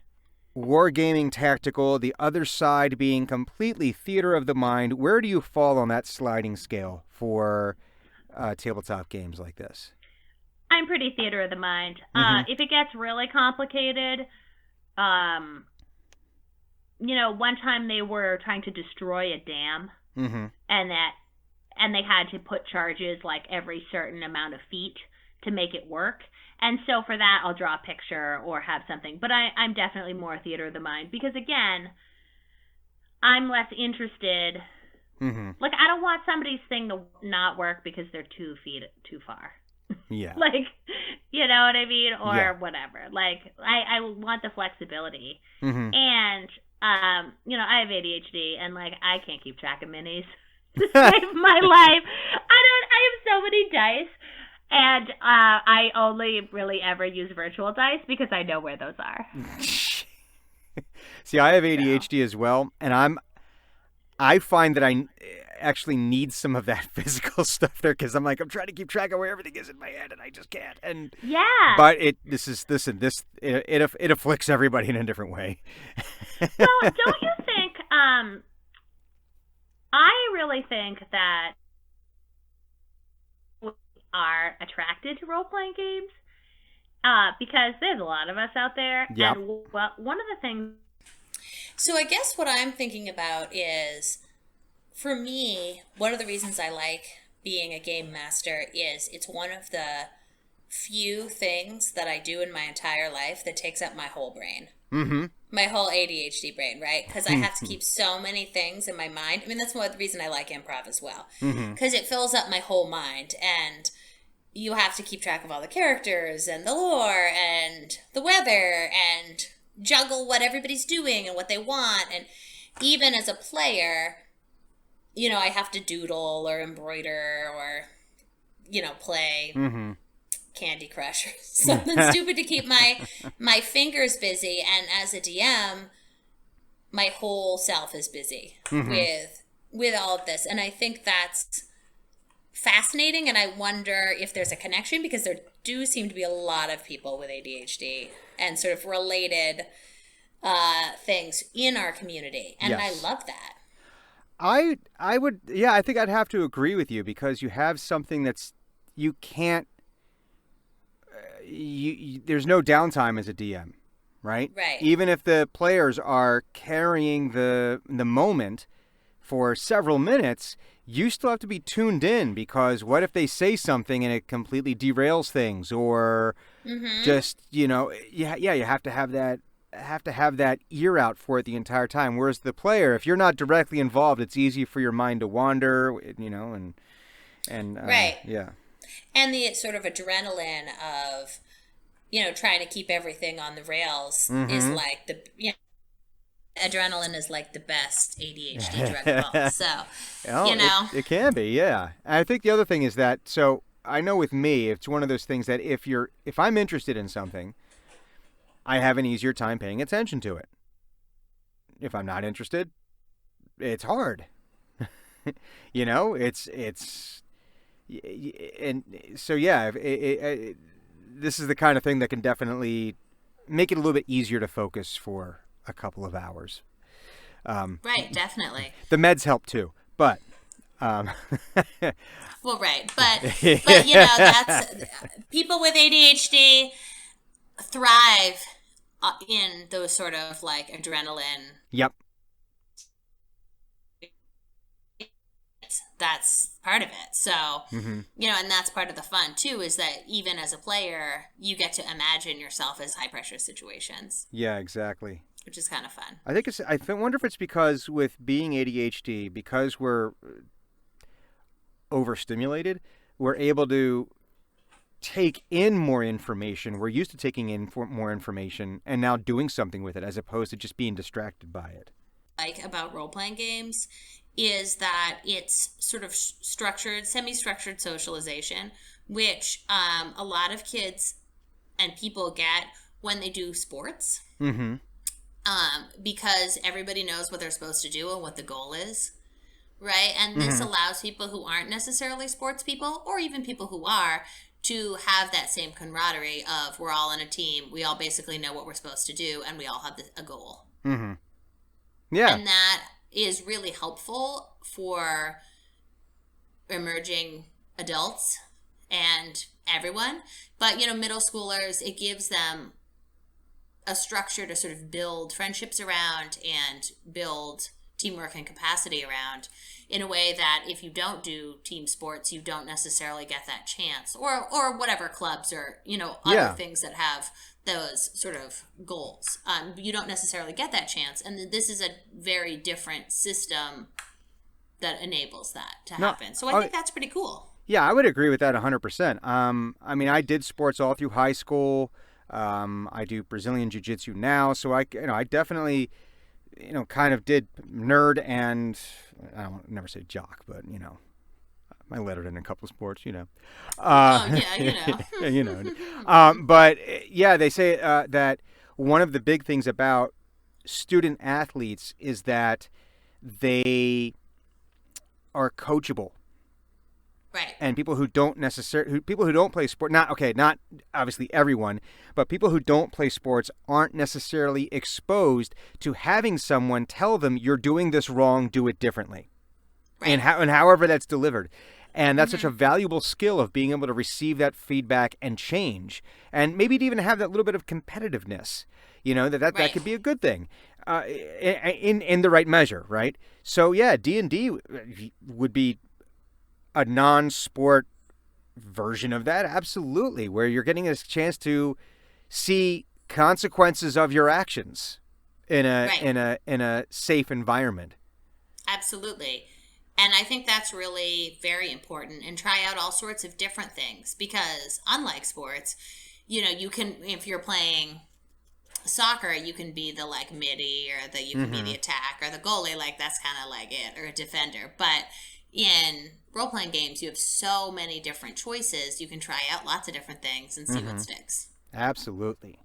wargaming tactical, the other side being completely theater of the mind, where do you fall on that sliding scale for tabletop games like this? I'm pretty theater of the mind. If it gets really complicated, one time they were trying to destroy a dam, and they had to put charges like every certain amount of feet to make it work. And so for that, I'll draw a picture or have something. But I'm definitely more theater of the mind because, again, I'm less interested. Like, I don't want somebody's thing to not work because they're 2 feet too far. Yeah. Like, you know what I mean? Or whatever. Like, I want the flexibility. And, I have ADHD, and, like, I can't keep track of minis to save my life. I have so many dice. And I only really ever use virtual dice because I know where those are. See, I have ADHD as well, and I find that I actually need some of that physical stuff there because I'm trying to keep track of where everything is in my head, and I just can't. And but it afflicts everybody in a different way. Well, don't you think? I really think that are attracted to role-playing games because there's a lot of us out there. Yep. And well, one of the things... So I guess what I'm thinking about is, for me, one of the reasons I like being a game master is it's one of the few things that I do in my entire life that takes up my whole brain. My whole ADHD brain, right? Because I have to keep so many things in my mind. I mean, that's one of the reason I like improv as well. Because it fills up my whole mind, and you have to keep track of all the characters and the lore and the weather and juggle what everybody's doing and what they want. And even as a player, I have to doodle or embroider or, play Candy Crush or something stupid to keep my fingers busy. And as a DM, my whole self is busy with all of this. And I think that's fascinating, and I wonder if there's a connection because there do seem to be a lot of people with ADHD and sort of related things in our community, and I love that. I would, I think I'd have to agree with you because you have something that's you can't. There's no downtime as a DM, right? Right. Even if the players are carrying the moment for several minutes, you still have to be tuned in because what if they say something and it completely derails things, or just you have to have that ear out for it the entire time. Whereas the player, if you're not directly involved, it's easy for your mind to wander, and right, yeah, and the sort of adrenaline of trying to keep everything on the rails is like adrenaline is like the best ADHD drug of all. So, it can be, yeah. And I think the other thing is that, so I know with me, it's one of those things that if I'm interested in something, I have an easier time paying attention to it. If I'm not interested, it's hard. It's and so this is the kind of thing that can definitely make it a little bit easier to focus for a couple of hours. Right, definitely. The meds help too, but well, right, but that's people with ADHD thrive in those sort of like adrenaline. Yep. That's part of it. So, and that's part of the fun too, is that even as a player, you get to imagine yourself as high pressure situations. Yeah, exactly. Which is kind of fun. I wonder if it's because with being ADHD, because we're overstimulated, we're able to take in more information. We're used to taking in more information and now doing something with it as opposed to just being distracted by it. Like about role-playing games is that it's sort of semi-structured socialization, which a lot of kids and people get when they do sports. Mm-hmm. Because everybody knows what they're supposed to do and what the goal is, right? And this allows people who aren't necessarily sports people, or even people who are, to have that same camaraderie of we're all on a team, we all basically know what we're supposed to do, and we all have a goal. Mm-hmm. Yeah. And that is really helpful for emerging adults and everyone. But, middle schoolers, it gives them a structure to sort of build friendships around and build teamwork and capacity around in a way that if you don't do team sports, you don't necessarily get that chance, or whatever clubs or, other things that have those sort of goals. You don't necessarily get that chance. And this is a very different system that enables that to happen. So I think that's pretty cool. Yeah, I would agree with that 100%. I did sports all through high school. I do Brazilian Jiu-Jitsu now, so I definitely, kind of did nerd and I don't never say jock, but I lettered in a couple of sports, But yeah, they say that one of the big things about student athletes is that they are coachable. Right. And people who don't play sport, not obviously everyone, but people who don't play sports aren't necessarily exposed to having someone tell them you're doing this wrong, do it differently. Right. And however that's delivered. And that's such a valuable skill of being able to receive that feedback and change. And maybe to even have that little bit of competitiveness, that could be a good thing in the right measure, right? So yeah, D&D would be a non-sport version of that, absolutely, where you're getting a chance to see consequences of your actions in a safe environment. Absolutely. And I think that's really very important, and try out all sorts of different things, because unlike sports, you can, if you're playing soccer, you can be the midi, or you can be the attack or the goalie, that's kind of it, or a defender. But in role-playing games, you have so many different choices. You can try out lots of different things and see what sticks. Absolutely.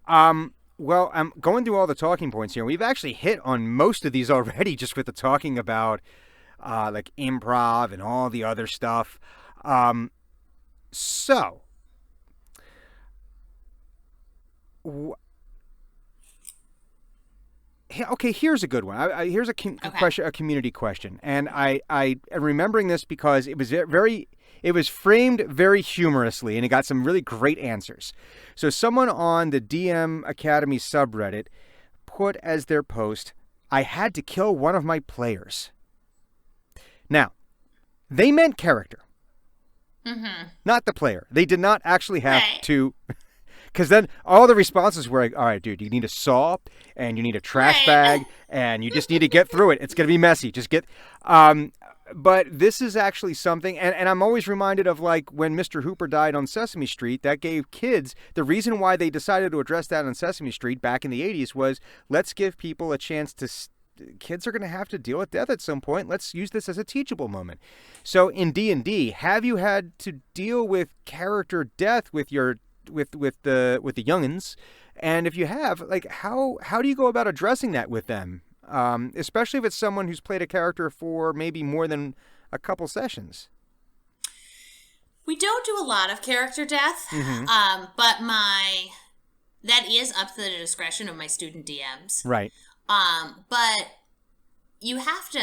Well, I'm going through all the talking points here. We've actually hit on most of these already, just with the talking about improv and all the other stuff. Okay, here's a good one. Here's a question, a community question, and I am remembering this because it was framed very humorously, and it got some really great answers. So someone on the DM Academy subreddit put as their post, "I had to kill one of my players." Now, they meant character, not the player. They did not actually have to. Because then all the responses were all right, dude, you need a saw, and you need a trash bag, and you just need to get through it. It's going to be messy. Just get... but this is actually something, and I'm always reminded of, when Mr. Hooper died on Sesame Street, that gave kids... The reason why they decided to address that on Sesame Street back in the 80s was, let's give people a chance to... Kids are going to have to deal with death at some point. Let's use this as a teachable moment. So in D&D, have you had to deal with character death with your... with the youngins, and if you have, how do you go about addressing that with them, especially if it's someone who's played a character for maybe more than a couple sessions? We don't do a lot of character death, but that is up to the discretion of my student DMs, right? But you have to,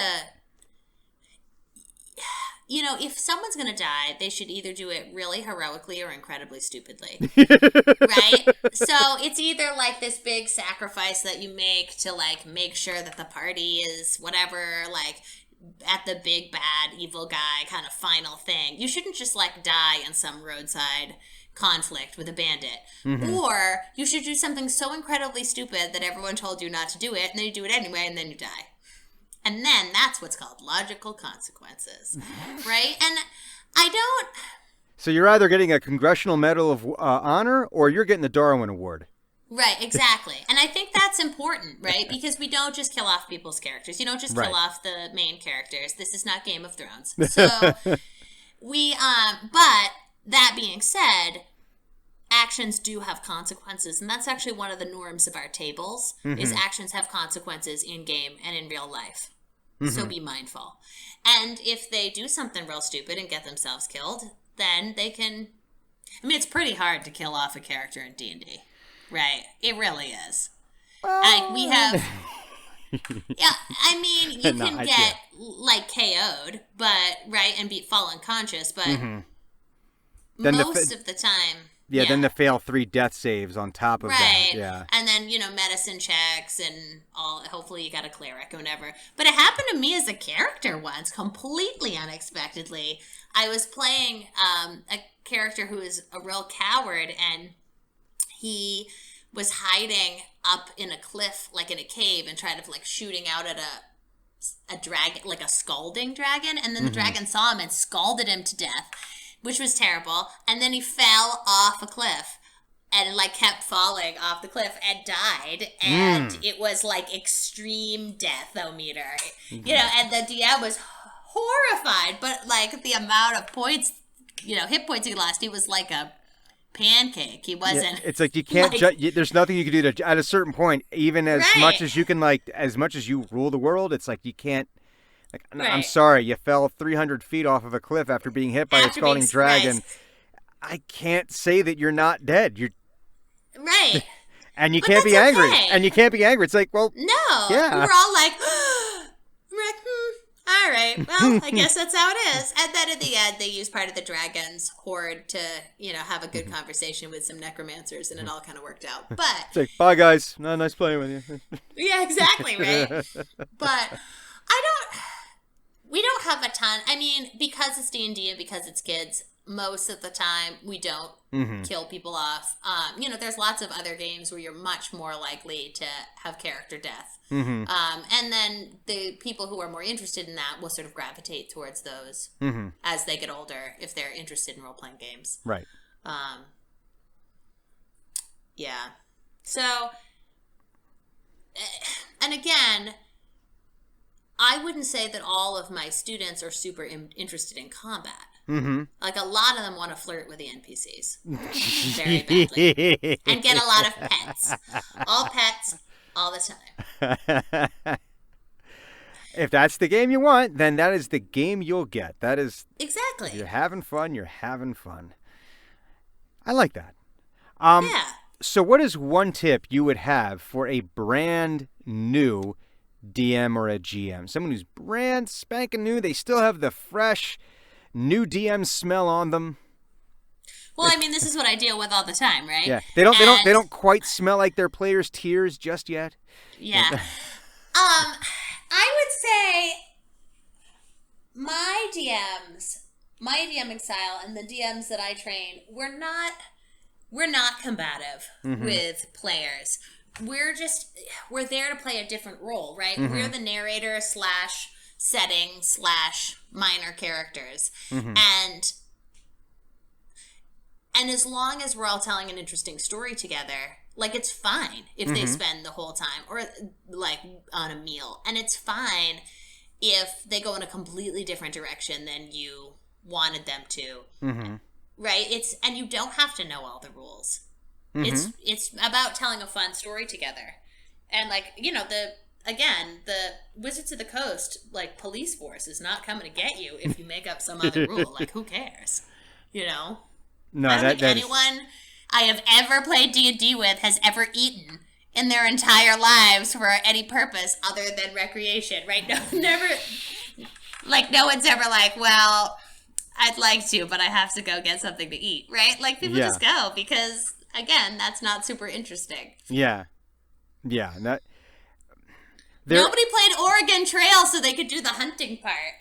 if someone's going to die, they should either do it really heroically or incredibly stupidly, right? So it's either this big sacrifice that you make to make sure that the party is whatever, at the big bad evil guy kind of final thing. You shouldn't just die in some roadside conflict with a bandit. Or you should do something so incredibly stupid that everyone told you not to do it, and then you do it anyway, and then you die. And then that's what's called logical consequences, right? And I don't... So you're either getting a Congressional Medal of Honor, or you're getting the Darwin Award. Right, exactly. And I think that's important, right? Because we don't just kill off people's characters. You don't just kill off the main characters. This is not Game of Thrones. So but that being said, actions do have consequences, and that's actually one of the norms of our tables, is actions have consequences in game and in real life. So be mindful. And if they do something real stupid and get themselves killed, then they can... I mean, it's pretty hard to kill off a character in D&D, right? It really is. Like, we have... Yeah, I mean, you can get, like, KO'd, but, right, and fall unconscious, but most of the time... Yeah, then to fail 3 death saves on top of that. Right. Yeah. And then, medicine checks and all. Hopefully you got a cleric or whatever. But it happened to me as a character once, completely unexpectedly. I was playing a character who is a real coward, and he was hiding up in a cliff, like in a cave, and trying to, like, shooting out at a dragon, like a scalding dragon. And then the dragon saw him and scalded him to death, which was terrible. And then he fell off a cliff and, like, kept falling off the cliff and died. And it was, like, extreme death-o-meter. And the DM was horrified. But, like, the amount of points, hit points he lost, he was like a pancake. He wasn't... Yeah, it's like you can't... there's nothing you can do to... At a certain point, even as much as you can, like... As much as you rule the world, it's like you can't... Like, I'm sorry, you fell 300 feet off of a cliff after being hit by a scalding dragon. I can't say that you're not dead. You're right, and you can't be angry. Okay. And you can't be angry. It's like, well, no, yeah. We're all like, all right, well, I guess that's how it is. And then in the end, they use part of the dragon's hoard to, have a good conversation with some necromancers, and it all kind of worked out. But it's like, bye guys, nice playing with you. Yeah, exactly, right. But we don't have a ton. I mean, because it's D&D and because it's kids, most of the time we don't kill people off. There's lots of other games where you're much more likely to have character death. And then the people who are more interested in that will sort of gravitate towards those as they get older, if they're interested in role-playing games. Right. Yeah. So, and again... I wouldn't say that all of my students are super interested in combat. Like, a lot of them want to flirt with the NPCs very badly and get a lot of pets. All pets, all the time. If that's the game you want, then that is the game you'll get. That is... Exactly. You're having fun, you're having fun. I like that. Yeah. So what is one tip you would have for a brand new DM or a GM? Someone who's brand spanking new, they still have the fresh new DM smell on them. Well, I mean, this is what I deal with all the time, right? Yeah. They don't quite smell like their players' tears just yet. Yeah. I would say my DMing style and the DMs that I train, we're not combative with players. We're there to play a different role, right? We're the narrator / setting / minor characters. And as long as we're all telling an interesting story together, like, it's fine if they spend the whole time or, like, on a meal. And it's fine if they go in a completely different direction than you wanted them to. Right? And you don't have to know all the rules. It's about telling a fun story together. And, like, the Wizards of the Coast, like, police force is not coming to get you if you make up some other rule. Like, who cares? No, I don't think anyone I have ever played D&D with has ever eaten in their entire lives for any purpose other than recreation, right? No, never. Like, no one's ever like, well, I'd like to, but I have to go get something to eat, right? Like, people just go because, again, that's not super interesting. Yeah. Yeah. Nobody played Oregon Trail so they could do the hunting part,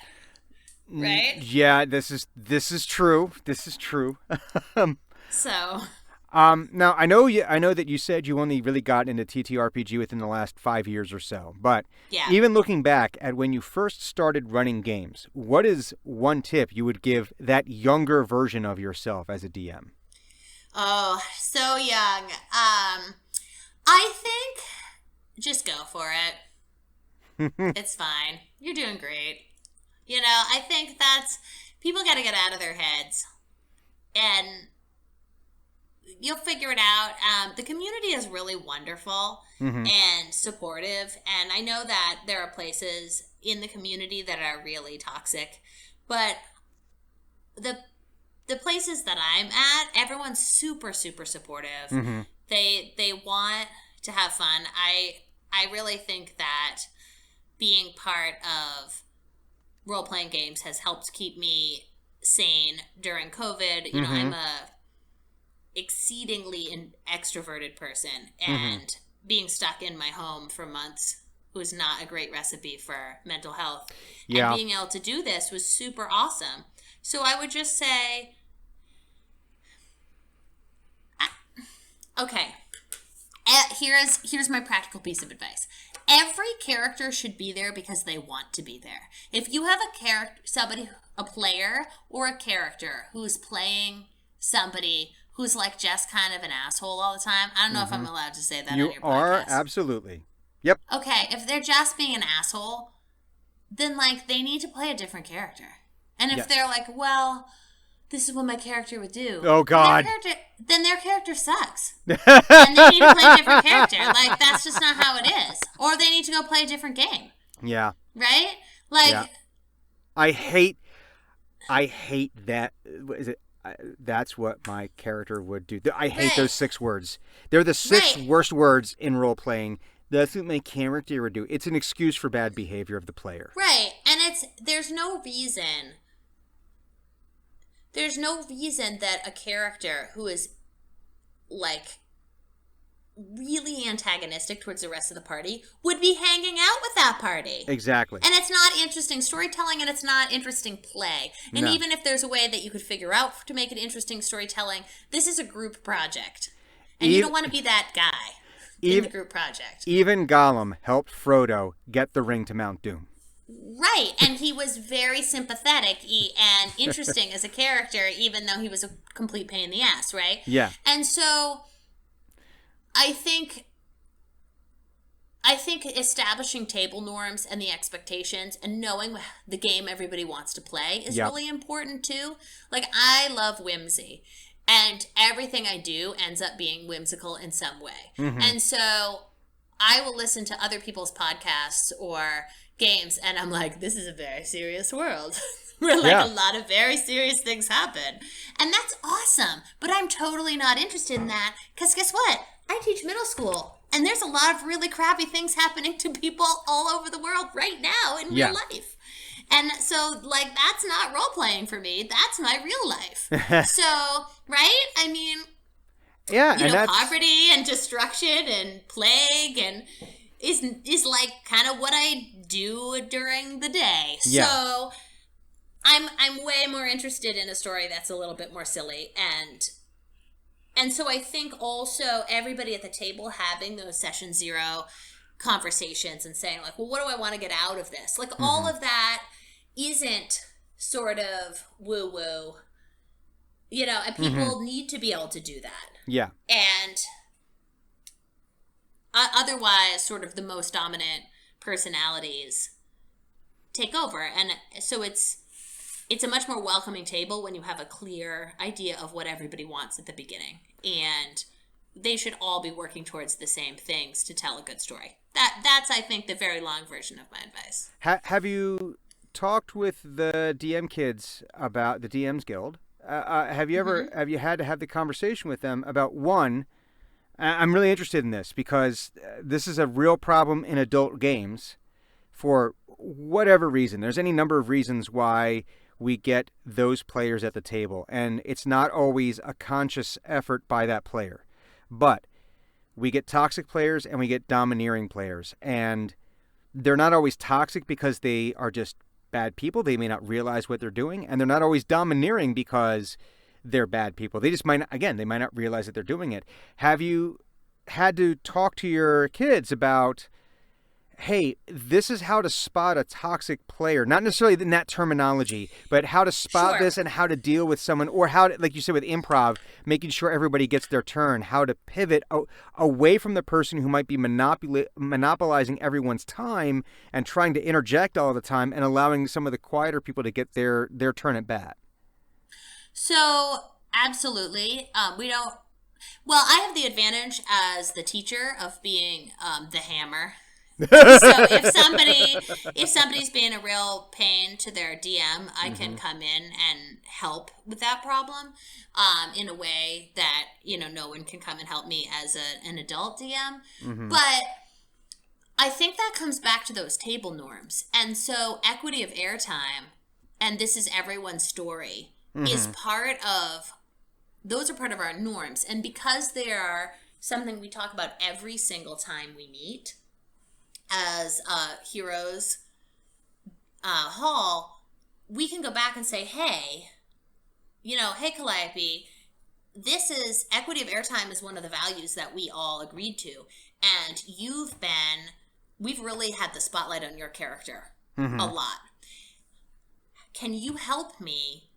right? Yeah, this is true. This is true. So... now I know that you said you only really got into TTRPG within the last 5 years or so, but even looking back at when you first started running games, what is one tip you would give that younger version of yourself as a DM? Oh, so young. I think just go for it. It's fine. You're doing great. I think that's people got to get out of their heads and you'll figure it out. The community is really wonderful and supportive, and I know that there are places in the community that are really toxic, but the places that I'm at, everyone's super, super supportive. They want to have fun. I really think that being part of role-playing games has helped keep me sane during COVID. You know, I'm a exceedingly extroverted person, and being stuck in my home for months was not a great recipe for mental health. And being able to do this was super awesome. So I would just say, okay, here's my practical piece of advice. Every character should be there because they want to be there. If you have a player or a character who's playing somebody who's like just kind of an asshole all the time, I don't know if I'm allowed to say that on your podcast. You are, absolutely. Yep. Okay, if they're just being an asshole, then like they need to play a different character. And if they're like, well, this is what my character would do. Oh, God. Then their character sucks. And they need to play a different character. Like, that's just not how it is. Or they need to go play a different game. Yeah. Right? Like... I hate that. That's what my character would do. I hate those 6 words. They're the 6 worst words in role-playing. That's what my character would do. It's an excuse for bad behavior of the player. Right. And there's no reason that a character who is, like, really antagonistic towards the rest of the party would be hanging out with that party. Exactly. And it's not interesting storytelling, and it's not interesting play. And even if there's a way that you could figure out to make it interesting storytelling, this is a group project. And you don't want to be that guy in the group project. Even Gollum helped Frodo get the ring to Mount Doom. Right, and he was very sympathetic and interesting as a character, even though he was a complete pain in the ass, right? Yeah. And so I think establishing table norms and the expectations and knowing the game everybody wants to play is really important too. Like, I love whimsy, and everything I do ends up being whimsical in some way. And so I will listen to other people's podcasts or games, and I'm like, this is a very serious world where a lot of very serious things happen, and that's awesome. But I'm totally not interested in that, because guess what? I teach middle school, and there's a lot of really crappy things happening to people all over the world right now in real life. And so, like, that's not role-playing for me. That's my real life. So, right? I mean, poverty and destruction and plague and is like kind of what I do during the day. Yeah. So I'm way more interested in a story that's a little bit more silly, and so I think also everybody at the table having those session 0 conversations and saying like, well, what do I want to get out of this? Like all of that isn't sort of woo-woo, and people need to be able to do that. Yeah. And otherwise, sort of the most dominant personalities take over. And so it's a much more welcoming table when you have a clear idea of what everybody wants at the beginning. And they should all be working towards the same things to tell a good story. That's, I think, the very long version of my advice. Have you talked with the DM kids about the DMs Guild? Have you ever have you had to have the conversation with them about one? I'm really interested in this because this is a real problem in adult games for whatever reason. There's any number of reasons why we get those players at the table, and it's not always a conscious effort by that player. But we get toxic players and we get domineering players, and they're not always toxic because they are just bad people. They may not realize what they're doing, and they're not always domineering because they're bad people. They just might not, again, they might not realize that they're doing it. Have you had to talk to your kids about, hey, this is how to spot a toxic player, not necessarily in that terminology, but how to spot this and how to deal with someone, or how to, like you said with improv, making sure everybody gets their turn, how to pivot away from the person who might be monopolizing everyone's time and trying to interject all the time, and allowing some of the quieter people to get their turn at bat. So, absolutely. We don't Well, I have the advantage as the teacher of being the hammer. So if somebody's being a real pain to their DM, I can come in and help with that problem in a way that, no one can come and help me as an adult DM. But I think that comes back to those table norms. And so equity of airtime, and this is everyone's story, is those are part of our norms. And because they are something we talk about every single time we meet as Heroes Hall, we can go back and say, hey, hey, Culliope, this is equity of airtime is one of the values that we all agreed to. And we've really had the spotlight on your character a lot. Can you help me?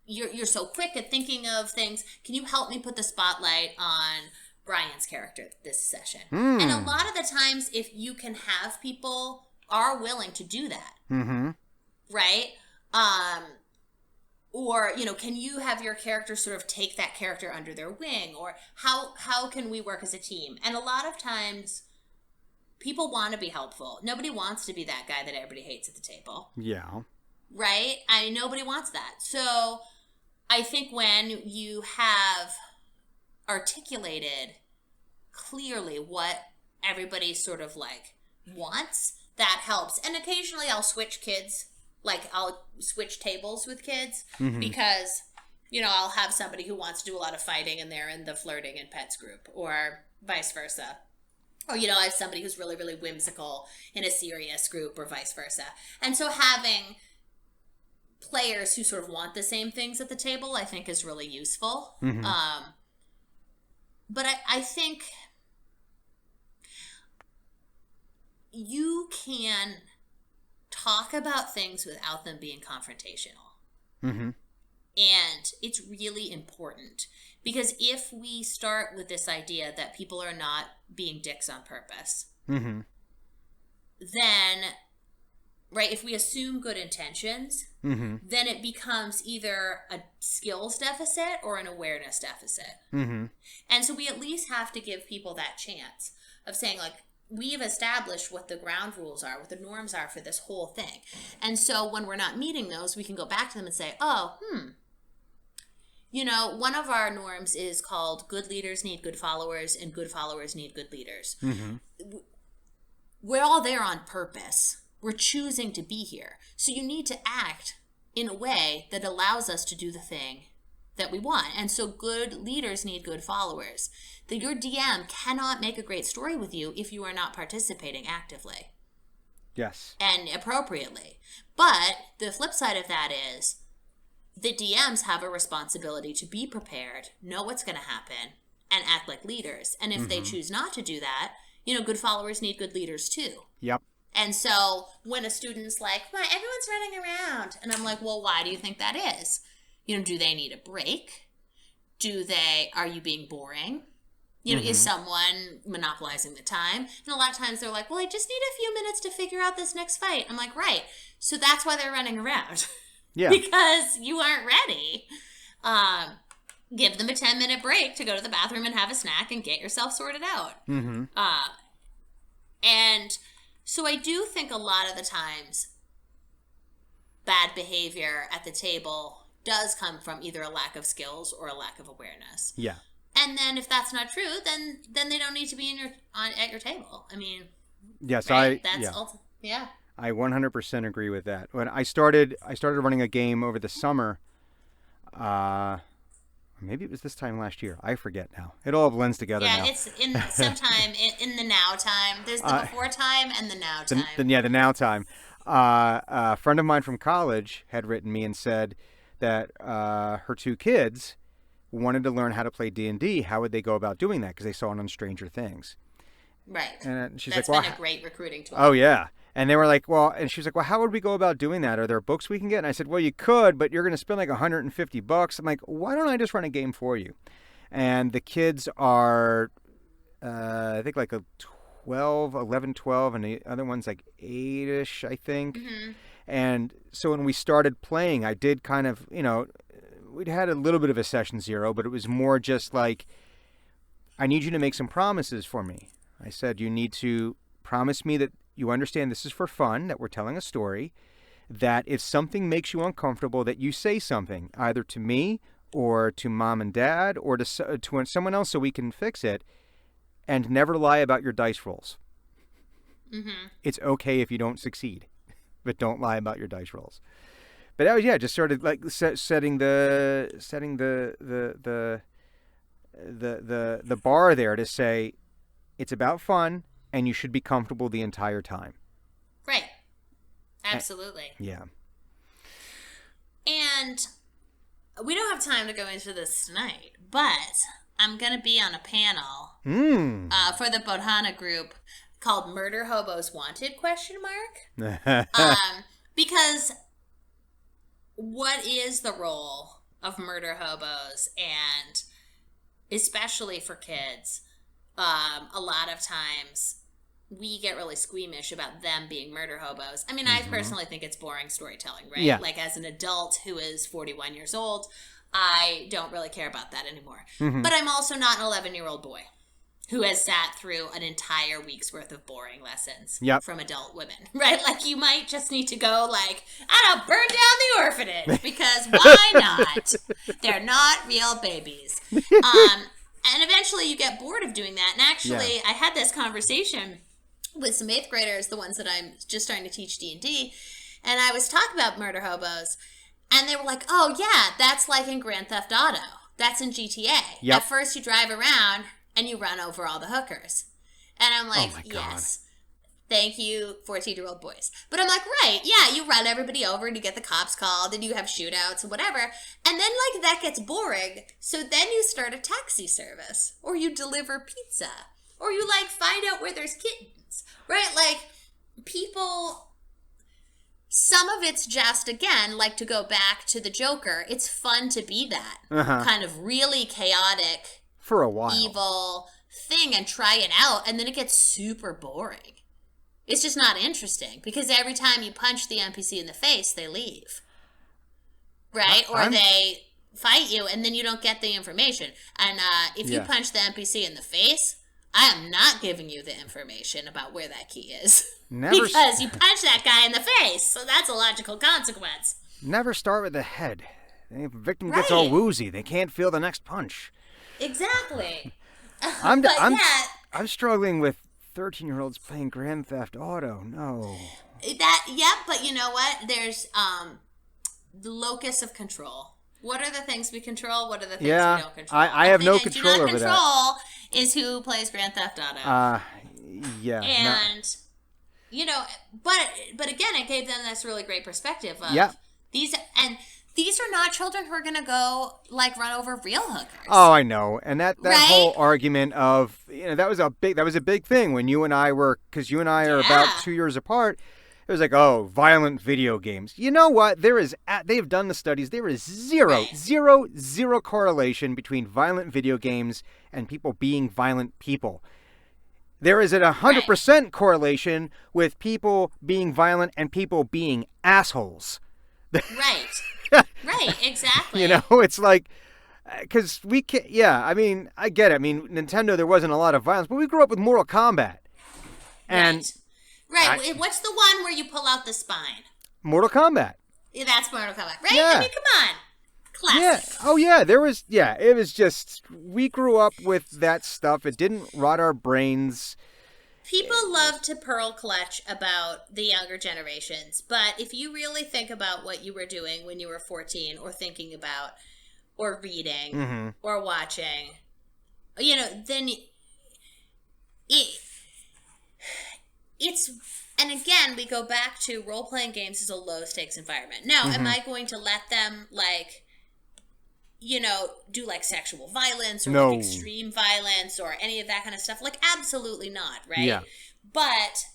You're so quick at thinking of things. Can you help me put the spotlight on Brian's character this session? And a lot of the times, if you can have people are willing to do that, right? Or, can you have your character sort of take that character under their wing? Or how can we work as a team? And a lot of times, people want to be helpful. Nobody wants to be that guy that everybody hates at the table. Yeah. Right? Nobody wants that. So I think when you have articulated clearly what everybody sort of wants, that helps. And occasionally I'll switch kids. I'll switch tables with kids because, I'll have somebody who wants to do a lot of fighting and they're in the flirting and pets group, or vice versa. Or, I have somebody who's really, really whimsical in a serious group, or vice versa. And so having players who sort of want the same things at the table, I think, is really useful. But I think you can talk about things without them being confrontational. And it's really important, because if we start with this idea that people are not being dicks on purpose, then, right, if we assume good intentions, then it becomes either a skills deficit or an awareness deficit. And so we at least have to give people that chance of saying, we've established what the ground rules are, what the norms are for this whole thing. And so when we're not meeting those, we can go back to them and say, one of our norms is called good leaders need good followers and good followers need good leaders. We're all there on purpose. We're choosing to be here. So you need to act in a way that allows us to do the thing that we want. And so good leaders need good followers. That your DM cannot make a great story with you if you are not participating actively. Yes. And appropriately. But the flip side of that is the DMs have a responsibility to be prepared, know what's going to happen, and act like leaders. And if they choose not to do that, good followers need good leaders too. Yep. And so when a student's like, well, everyone's running around. And I'm like, well, why do you think that is? Do they need a break? Are you being boring? Is someone monopolizing the time? And a lot of times they're like, well, I just need a few minutes to figure out this next fight. I'm like, right. So that's why they're running around. Yeah. Because you aren't ready. Give them a 10-minute break to go to the bathroom and have a snack and get yourself sorted out. And so I do think a lot of the times bad behavior at the table does come from either a lack of skills or a lack of awareness. Yeah. And then if that's not true, then they don't need to be at your table. I mean, yes, right? I 100% agree with that. When I started running a game over the summer, maybe it was this time last year. I forget now. It all blends together now. Yeah, it's sometime in the now time. There's the before time and the now time. The now time. A friend of mine from college had written me and said that her two kids wanted to learn how to play D&D. How would they go about doing that? Because they saw it on Stranger Things. Right. And she's That's like, been a great recruiting tool. Oh, yeah. And they were like, and she was like, well, how would we go about doing that? Are there books we can get? And I said, well, you could, but you're going to spend like $150. I'm like, why don't I just run a game for you? And the kids are, I think like 11, 12, and the other one's like 8-ish, I think. And so when we started playing, I did kind of, we'd had a little bit of a session 0, but it was more just like, I need you to make some promises for me. I said, you need to promise me that you understand this is for fun, that we're telling a story, that if something makes you uncomfortable, that you say something, either to me or to mom and dad or to someone else so we can fix it, and never lie about your dice rolls. Mm-hmm. It's okay if you don't succeed, but don't lie about your dice rolls. But that was, just sort of like setting the bar there to say it's about fun and you should be comfortable the entire time. Right. Absolutely. Yeah. And we don't have time to go into this tonight, but I'm going to be on a panel for the Bodhana group called Murder Hobos Wanted, ? Because what is the role of murder hobos, and especially for kids, a lot of times we get really squeamish about them being murder hobos. I mean, I personally think it's boring storytelling, right? Yeah. Like, as an adult who is 41 years old, I don't really care about that anymore. Mm-hmm. But I'm also not an 11-year-old boy who has sat through an entire week's worth of boring lessons from adult women, right? Like, you might just need to go, like, I don't know, burn down the orphanage, because why not? They're not real babies. And eventually you get bored of doing that. And actually, I had this conversation with some 8th graders, the ones that I'm just starting to teach D&D, and I was talking about murder hobos, and they were like, oh, yeah, that's like in Grand Theft Auto. That's in GTA. Yep. At first you drive around and you run over all the hookers. And I'm like, Oh my God. yes, thank you, 14-year-old boys. But I'm like, right, yeah, you run everybody over and you get the cops called and you have shootouts and whatever. And then, like, that gets boring. So then you start a taxi service, or you deliver pizza, or you, like, find out where there's kittens, right? Like, people... Some of it's just, again, like, to go back to the Joker, it's fun to be that kind of really chaotic, for a while, evil thing and try it out, and then it gets super boring. It's just not interesting, because every time you punch the NPC in the face, they leave. Right? Or they fight you, and then you don't get the information. And if you punch the NPC in the face, I am not giving you the information about where that key is. Because you punched that guy in the face, so that's a logical consequence. Never start with the head. The victim gets all woozy. They can't feel the next punch. Exactly. I'm struggling with 13-year-olds playing Grand Theft Auto. No. But you know what? There's the locus of control. What are the things we control? What are the things we don't control? I have no control over that. Control is who plays Grand Theft Auto. And you know, but again, it gave them this really great perspective of these are not children who are going to go, like, run over real hookers. Oh, I know. And that whole argument of, that was a big thing when you and I were, because you and I are about 2 years apart. It was like, oh, violent video games. You know what? They've done the studies. There is zero correlation between violent video games and people being violent people. There is a 100% correlation with people being violent and people being assholes. Right, exactly. It's like, because we can't, I mean, I get it. I mean, Nintendo, there wasn't a lot of violence, but we grew up with Mortal Kombat. And what's the one where you pull out the spine? Mortal Kombat. Yeah, that's Mortal Kombat, right? Yeah. I mean, come on. Classic. Yeah. Oh, yeah. It was just, we grew up with that stuff. It didn't rot our brains. People love to pearl clutch about the younger generations, but if you really think about what you were doing when you were 14, or thinking about, or reading, or watching, then it's, and again, we go back to role-playing games as a low-stakes environment. Now, am I going to let them, like, do, like, sexual violence or like extreme violence or any of that kind of stuff? Like, absolutely not, right? Yeah. But,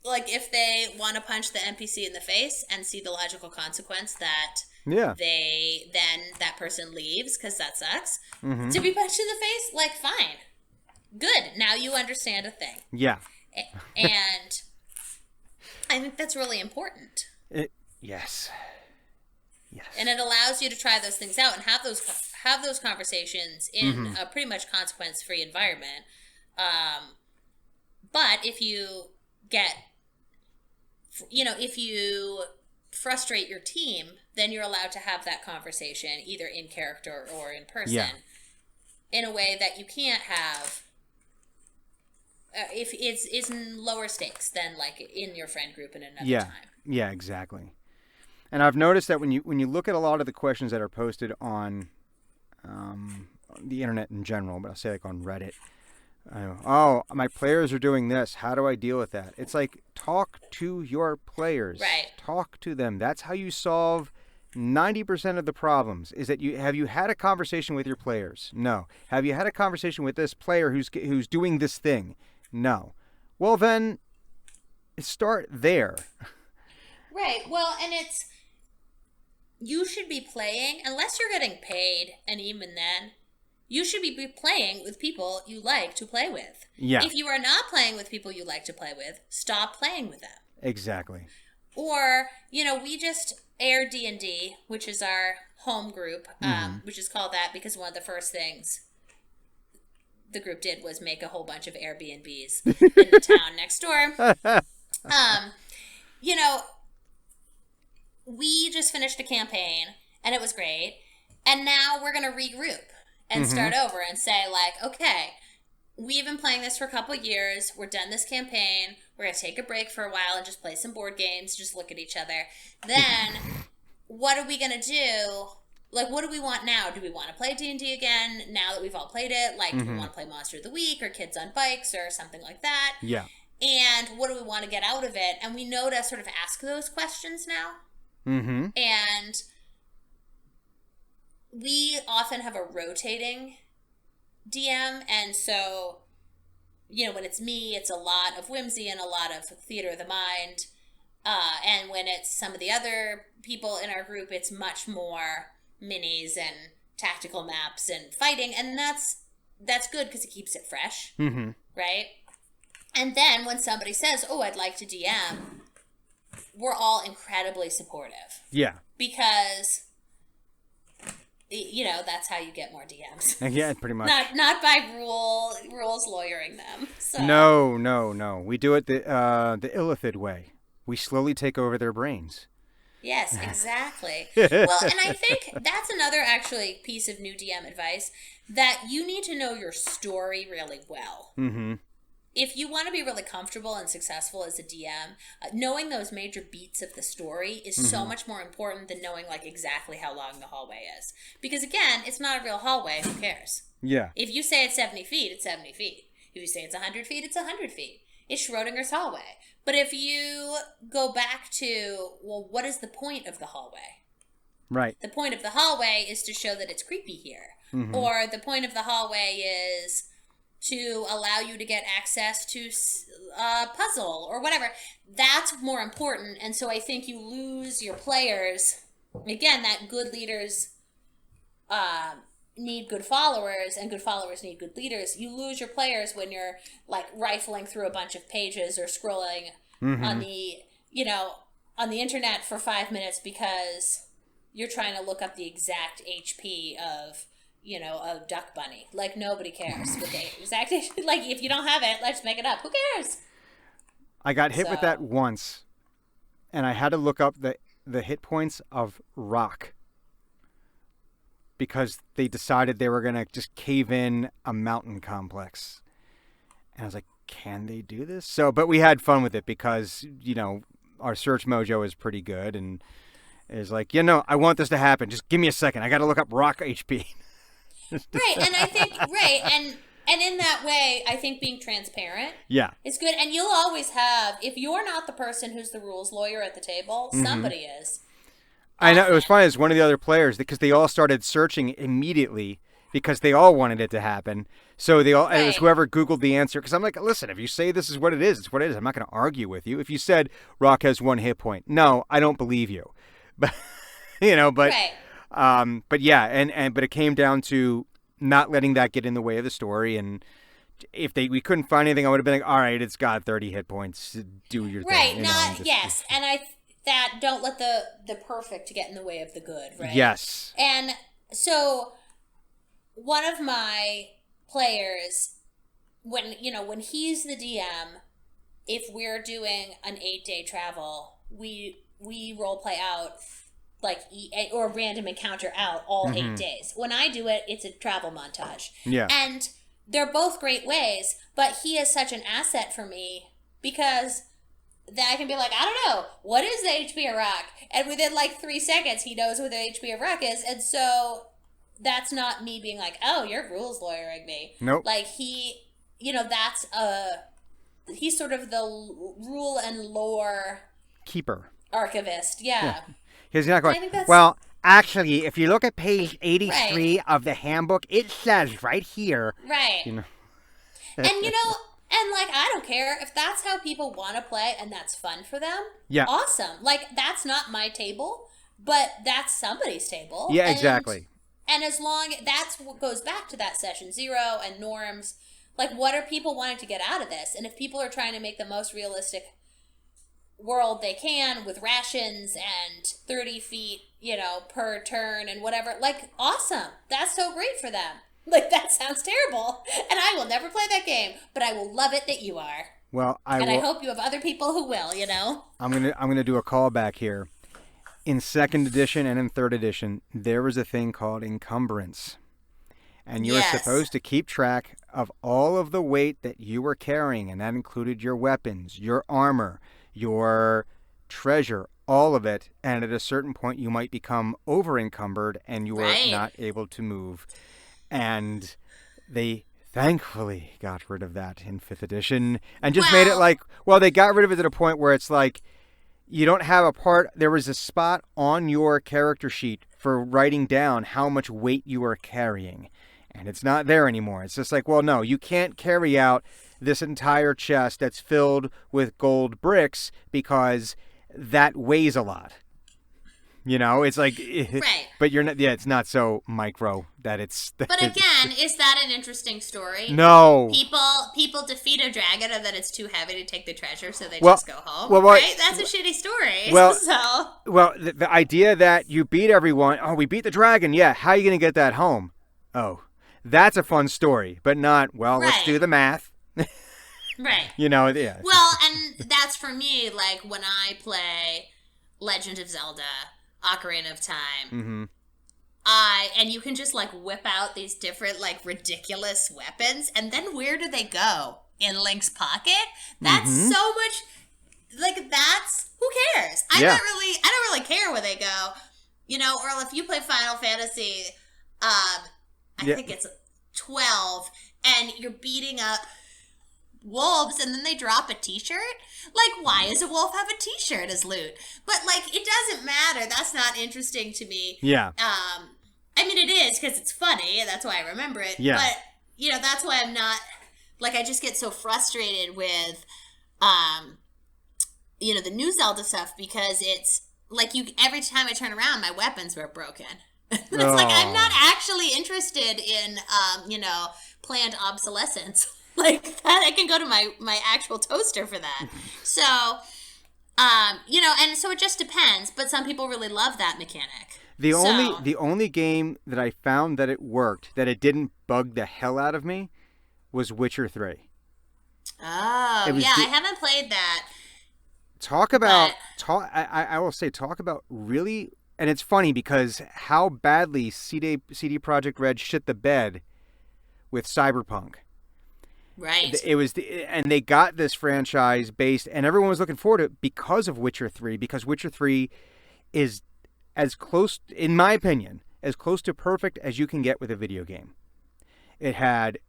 like, if they want to punch the NPC in the face and see the logical consequence that that person leaves because that sucks, to be punched in the face, like, fine. Good. Now you understand a thing. Yeah. And I think that's really important. Yes. Yes. And it allows you to try those things out and have those conversations in a pretty much consequence-free environment. But if you if you frustrate your team, then you're allowed to have that conversation either in character or in person in a way that you can't have if it's in lower stakes than like in your friend group in another time. Yeah, exactly. And I've noticed that when you look at a lot of the questions that are posted on the internet in general, but I'll say like on Reddit, my players are doing this. How do I deal with that? It's like, talk to your players. Right. Talk to them. That's how you solve 90% of the problems. Is that have you had a conversation with your players? No. Have you had a conversation with this player who's doing this thing? No. Well, then start there. Right. Well, and you should be playing, unless you're getting paid, and even then, you should be playing with people you like to play with. Yeah. If you are not playing with people you like to play with, stop playing with them. Exactly. Or, we just aired D&D, which is our home group, which is called that because one of the first things the group did was make a whole bunch of Airbnbs in the town next door. We just finished a campaign, and it was great. And now we're going to regroup and start over and say, like, okay, we've been playing this for a couple years. We're done this campaign. We're going to take a break for a while and just play some board games, just look at each other. Then, what are we going to do? Like, what do we want now? Do we want to play D&D again now that we've all played it? Like, do we want to play Monster of the Week or Kids on Bikes or something like that? Yeah. And what do we want to get out of it? And we know to sort of ask those questions now. Mm-hmm. And we often have a rotating DM, and so, when it's me, it's a lot of whimsy and a lot of theater of the mind. And when it's some of the other people in our group, it's much more minis and tactical maps and fighting, and that's good because it keeps it fresh, right? And then when somebody says, "Oh, I'd like to DM," we're all incredibly supportive. Yeah. Because, that's how you get more DMs. Yeah, pretty much. Not by rules lawyering them. So. No. We do it the illithid way. We slowly take over their brains. Yes, exactly. Well, and I think that's another actually piece of new DM advice, that you need to know your story really well. Mm-hmm. If you want to be really comfortable and successful as a DM, knowing those major beats of the story is so much more important than knowing like exactly how long the hallway is. Because again, it's not a real hallway. Who cares? Yeah. If you say it's 70 feet, it's 70 feet. If you say it's 100 feet, it's 100 feet. It's Schrodinger's hallway. But if you go back to, well, what is the point of the hallway? Right. The point of the hallway is to show that it's creepy here. Or the point of the hallway is to allow you to get access to a puzzle or whatever. That's more important. And so I think you lose your players. Again, that good leaders need good followers and good followers need good leaders. You lose your players when you're like rifling through a bunch of pages or scrolling on the internet for 5 minutes because you're trying to look up the exact HP of a duck bunny. Like, nobody cares what the exact, like, if you don't have it, let's make it up. Who cares? I got hit with that once, and I had to look up the hit points of rock because they decided they were going to just cave in a mountain complex. And I was like, can they do this? But we had fun with it because, our search mojo is pretty good, and it's like, I want this to happen. Just give me a second. I got to look up rock HP. Right, and I think, and in that way, I think being transparent is good. And you'll always have, if you're not the person who's the rules lawyer at the table, somebody is. I know, it was funny, as one of the other players, because they all started searching immediately because they all wanted it to happen. So they all, and it was whoever Googled the answer, because I'm like, listen, if you say this is what it is, it's what it is. I'm not going to argue with you. If you said rock has 1 hit point, no, I don't believe you. But, Right. But yeah, but it came down to not letting that get in the way of the story. And if we couldn't find anything, I would have been like, all right, it's got 30 hit points. Do your thing. Right. And that don't let the perfect get in the way of the good, right? Yes. And so one of my players, when he's the DM, if we're doing an 8-day travel, we role play out like or random encounter out all 8 days. When I do it, it's a travel montage. Yeah. And they're both great ways, but he is such an asset for me because then I can be like, I don't know, what is the HP of rock? And within like 3 seconds, he knows what the HP of rock is. And so that's not me being like, oh, you're rules lawyering me. Nope. Like he, he's sort of the rule and lore keeper. Archivist, yeah. He's not going, well, actually, if you look at page 83 of the handbook, it says right here. Right. You know. And, and, like, I don't care. If that's how people want to play and that's fun for them, awesome. Like, that's not my table, but that's somebody's table. Yeah, exactly. And as long, that's what goes back to that session 0 and norms. Like, what are people wanting to get out of this? And if people are trying to make the most realistic world they can with rations and 30 feet, per turn and whatever, like, awesome. That's so great for them. Like, that sounds terrible. And I will never play that game, but I will love it that you are. Well, I hope you have other people who will, I'm gonna do a callback here. In 2nd edition and in 3rd edition, there was a thing called encumbrance. And you were supposed to keep track of all of the weight that you were carrying, and that included your weapons, your armor, your treasure, all of it. And at a certain point, you might become over-encumbered, and you were not able to move. And they thankfully got rid of that in 5th edition, and just made it like, they got rid of it to the point where it's like, you don't have a part, there was a spot on your character sheet for writing down how much weight you are carrying. And it's not there anymore. It's just like, well, no, you can't carry out this entire chest that's filled with gold bricks because that weighs a lot. It's like, right. But you're not, it's not so micro that it's. But again, is that an interesting story? No. People defeat a dragon and then it's too heavy to take the treasure, so they just go home. Right? That's a shitty story. Well, the idea that you beat everyone, we beat the dragon, how are you going to get that home? Oh, that's a fun story, but not, let's do the math. Right. Yeah. Well, and that's for me, like, when I play Legend of Zelda, Ocarina of Time, and you can just, like, whip out these different, like, ridiculous weapons, and then where do they go? In Link's pocket? That's so much, like, who cares? I don't really care where they go, or if you play Final Fantasy, I think it's 12, and you're beating up wolves, and then they drop a t-shirt. Like, why does a wolf have a t-shirt as loot? But, like, it doesn't matter. That's not interesting to me. Yeah. I mean, it is, because it's funny, and that's why I remember it. Yeah. But, that's why I'm not, like, I just get so frustrated with, the new Zelda stuff, because it's, like, every time I turn around, my weapons were broken. It's like, I'm not actually interested in, planned obsolescence. Like, that, I can go to my actual toaster for that. So, and so it just depends. But some people really love that mechanic. The only game that I found that it worked, that it didn't bug the hell out of me, was Witcher 3. Oh, I haven't played that. I will say, talk about really, and it's funny because how badly CD Projekt Red shit the bed with Cyberpunk. Right. It was, and they got this franchise based, and everyone was looking forward to it because of Witcher 3, because Witcher 3 is as close, in my opinion, as close to perfect as you can get with a video game. It had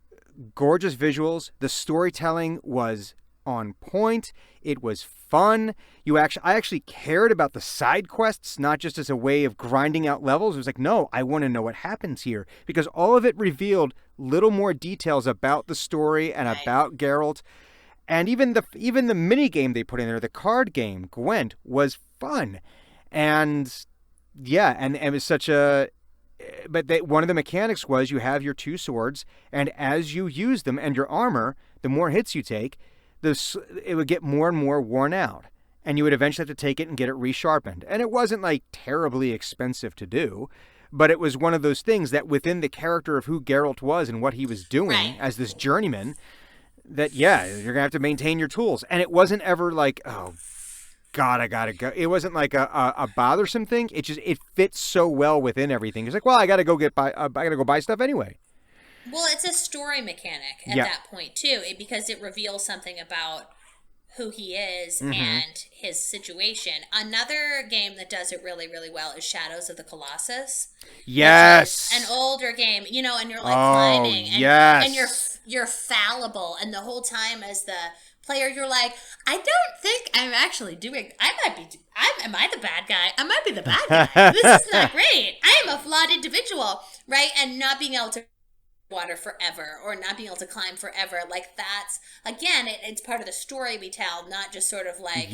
gorgeous visuals. The storytelling was on point. It was fun. I actually cared about the side quests, not just as a way of grinding out levels. It was like, no, I want to know what happens here, because all of it revealed little more details about the story and about Geralt. And even the mini game they put in there, the card game, Gwent, was fun. And and it was such a... But one of the mechanics was you have your two swords, and as you use them and your armor, the more hits you take, it would get more and more worn out. and you would eventually have to take it and get it resharpened. And it wasn't like terribly expensive to do, but it was one of those things that within the character of who Geralt was and what he was doing as this journeyman, that, yeah, you're going to have to maintain your tools. And it wasn't ever like, oh, God, I got to go. It wasn't like a bothersome thing. It fits so well within everything. It's like, well, I got to go buy stuff anyway. Well, it's a story mechanic at that point, too, because it reveals something about who he is and his situation. Another game that does it really, really well is Shadows of the Colossus. Yes. An older game, you know, and you're like climbing and you're fallible, and the whole time as the player you're like, I don't think I'm actually doing, am I the bad guy? I might be the bad guy. This is not great. I am a flawed individual, right? And not being able to water forever or not being able to climb forever, like that's again it's part of the story we tell, not just sort of like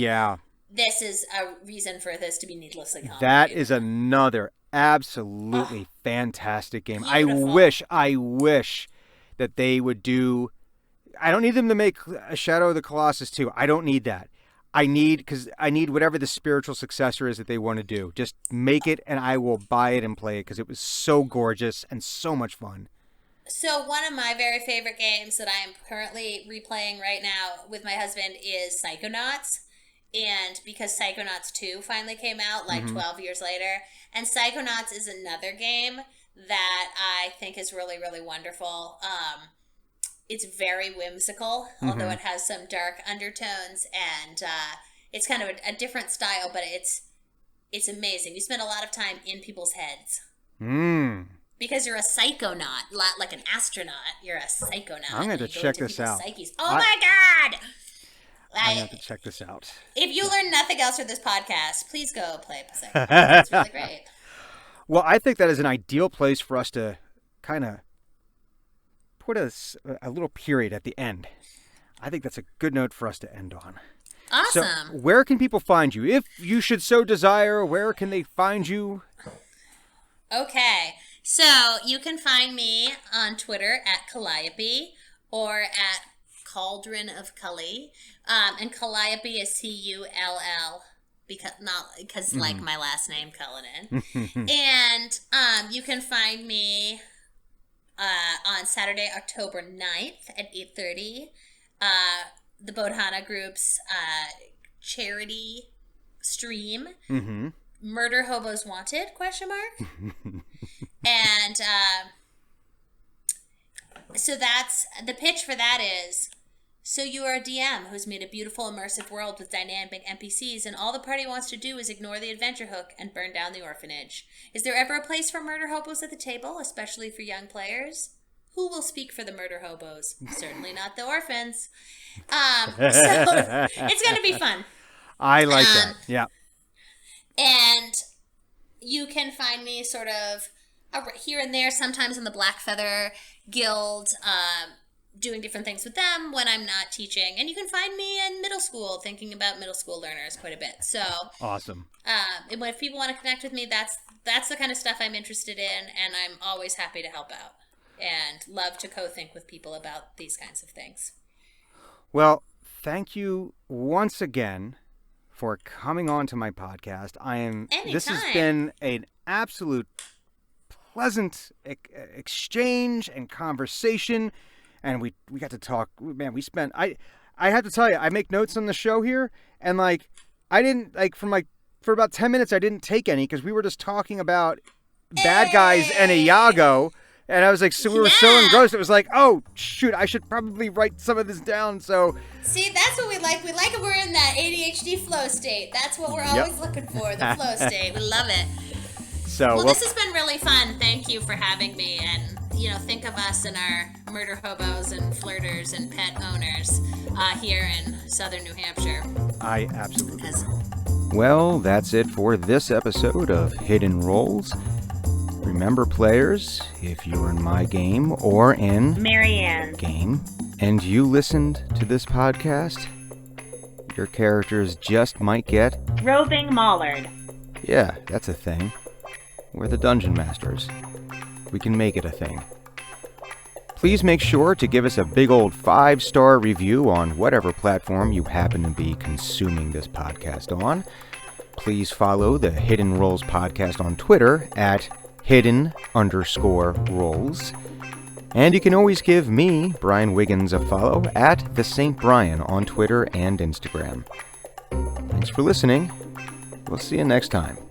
this is a reason for this to be needlessly complicated. That is another absolutely fantastic game. Beautiful. I wish that they would do, I don't need them to make a Shadow of the Colossus 2. I don't need that. I need whatever the spiritual successor is that they want to do. Just make it and I will buy it and play it because it was so gorgeous and so much fun. So one of my very favorite games that I am currently replaying right now with my husband is Psychonauts. And because Psychonauts 2 finally came out like 12 years later. And Psychonauts is another game that I think is really, really wonderful. It's very whimsical, although it has some dark undertones. And it's kind of a different style, but it's amazing. You spend a lot of time in people's heads. Because you're a psychonaut, like an astronaut. You're a psychonaut. I'm going to check this out. Psyches. Oh my God! I'm going to have to check this out. If you learn nothing else from this podcast, please go play Psychonauts. It's really great. Well, I think that is an ideal place for us to kind of put a little period at the end. I think that's a good note for us to end on. Awesome. So, where can people find you? If you should so desire, where can they find you? Okay. So, you can find me on Twitter at Culliope or at Cauldron of Cully. And Culliope is Cull, because like my last name, Cullinan. And you can find me on Saturday, October 9th at 8:30. The Bodhana Group's charity stream. Murder Hobos Wanted, ? And so that's the pitch for that is, so you are a DM who's made a beautiful immersive world with dynamic NPCs, and all the party wants to do is ignore the adventure hook and burn down the orphanage. Is there ever a place for murder hobos at the table, especially for young players? Who will speak for the murder hobos? Certainly not the orphans. So it's going to be fun. I like that. Yeah. And you can find me sort of here and there, sometimes in the Black Feather Guild, doing different things with them when I'm not teaching. And you can find me in middle school, thinking about middle school learners quite a bit. So awesome. If people want to connect with me, that's the kind of stuff I'm interested in, and I'm always happy to help out and love to co-think with people about these kinds of things. Well, thank you once again for coming on to my podcast. Anytime. This has been an absolute pleasant exchange and conversation, and we got to talk. Man, we spent. I have to tell you, I make notes on the show here, and like I didn't for about 10 minutes I didn't take any because we were just talking about bad guys and Iago. And I was like, we were so engrossed. It was like, oh, shoot, I should probably write some of this down. So, see, that's what we like. We like it. We're in that ADHD flow state. That's what we're always looking for, the flow state. We love it. So, well, this has been really fun. Thank you for having me. And, think of us and our murder hobos and flirters and pet owners here in southern New Hampshire. I absolutely will. Well, that's it for this episode of Hidden Roles. Remember, players, if you're in my game or in Maryann game and you listened to this podcast, your characters just might get Roving Maulard. Yeah, that's a thing. We're the Dungeon Masters. We can make it a thing. Please make sure to give us a big old 5-star review on whatever platform you happen to be consuming this podcast on. Please follow the Hidden Rolls podcast on Twitter at hidden_rolls. And you can always give me, Brian Wiggins, a follow at the St. Brian on Twitter and Instagram. Thanks for listening. We'll see you next time.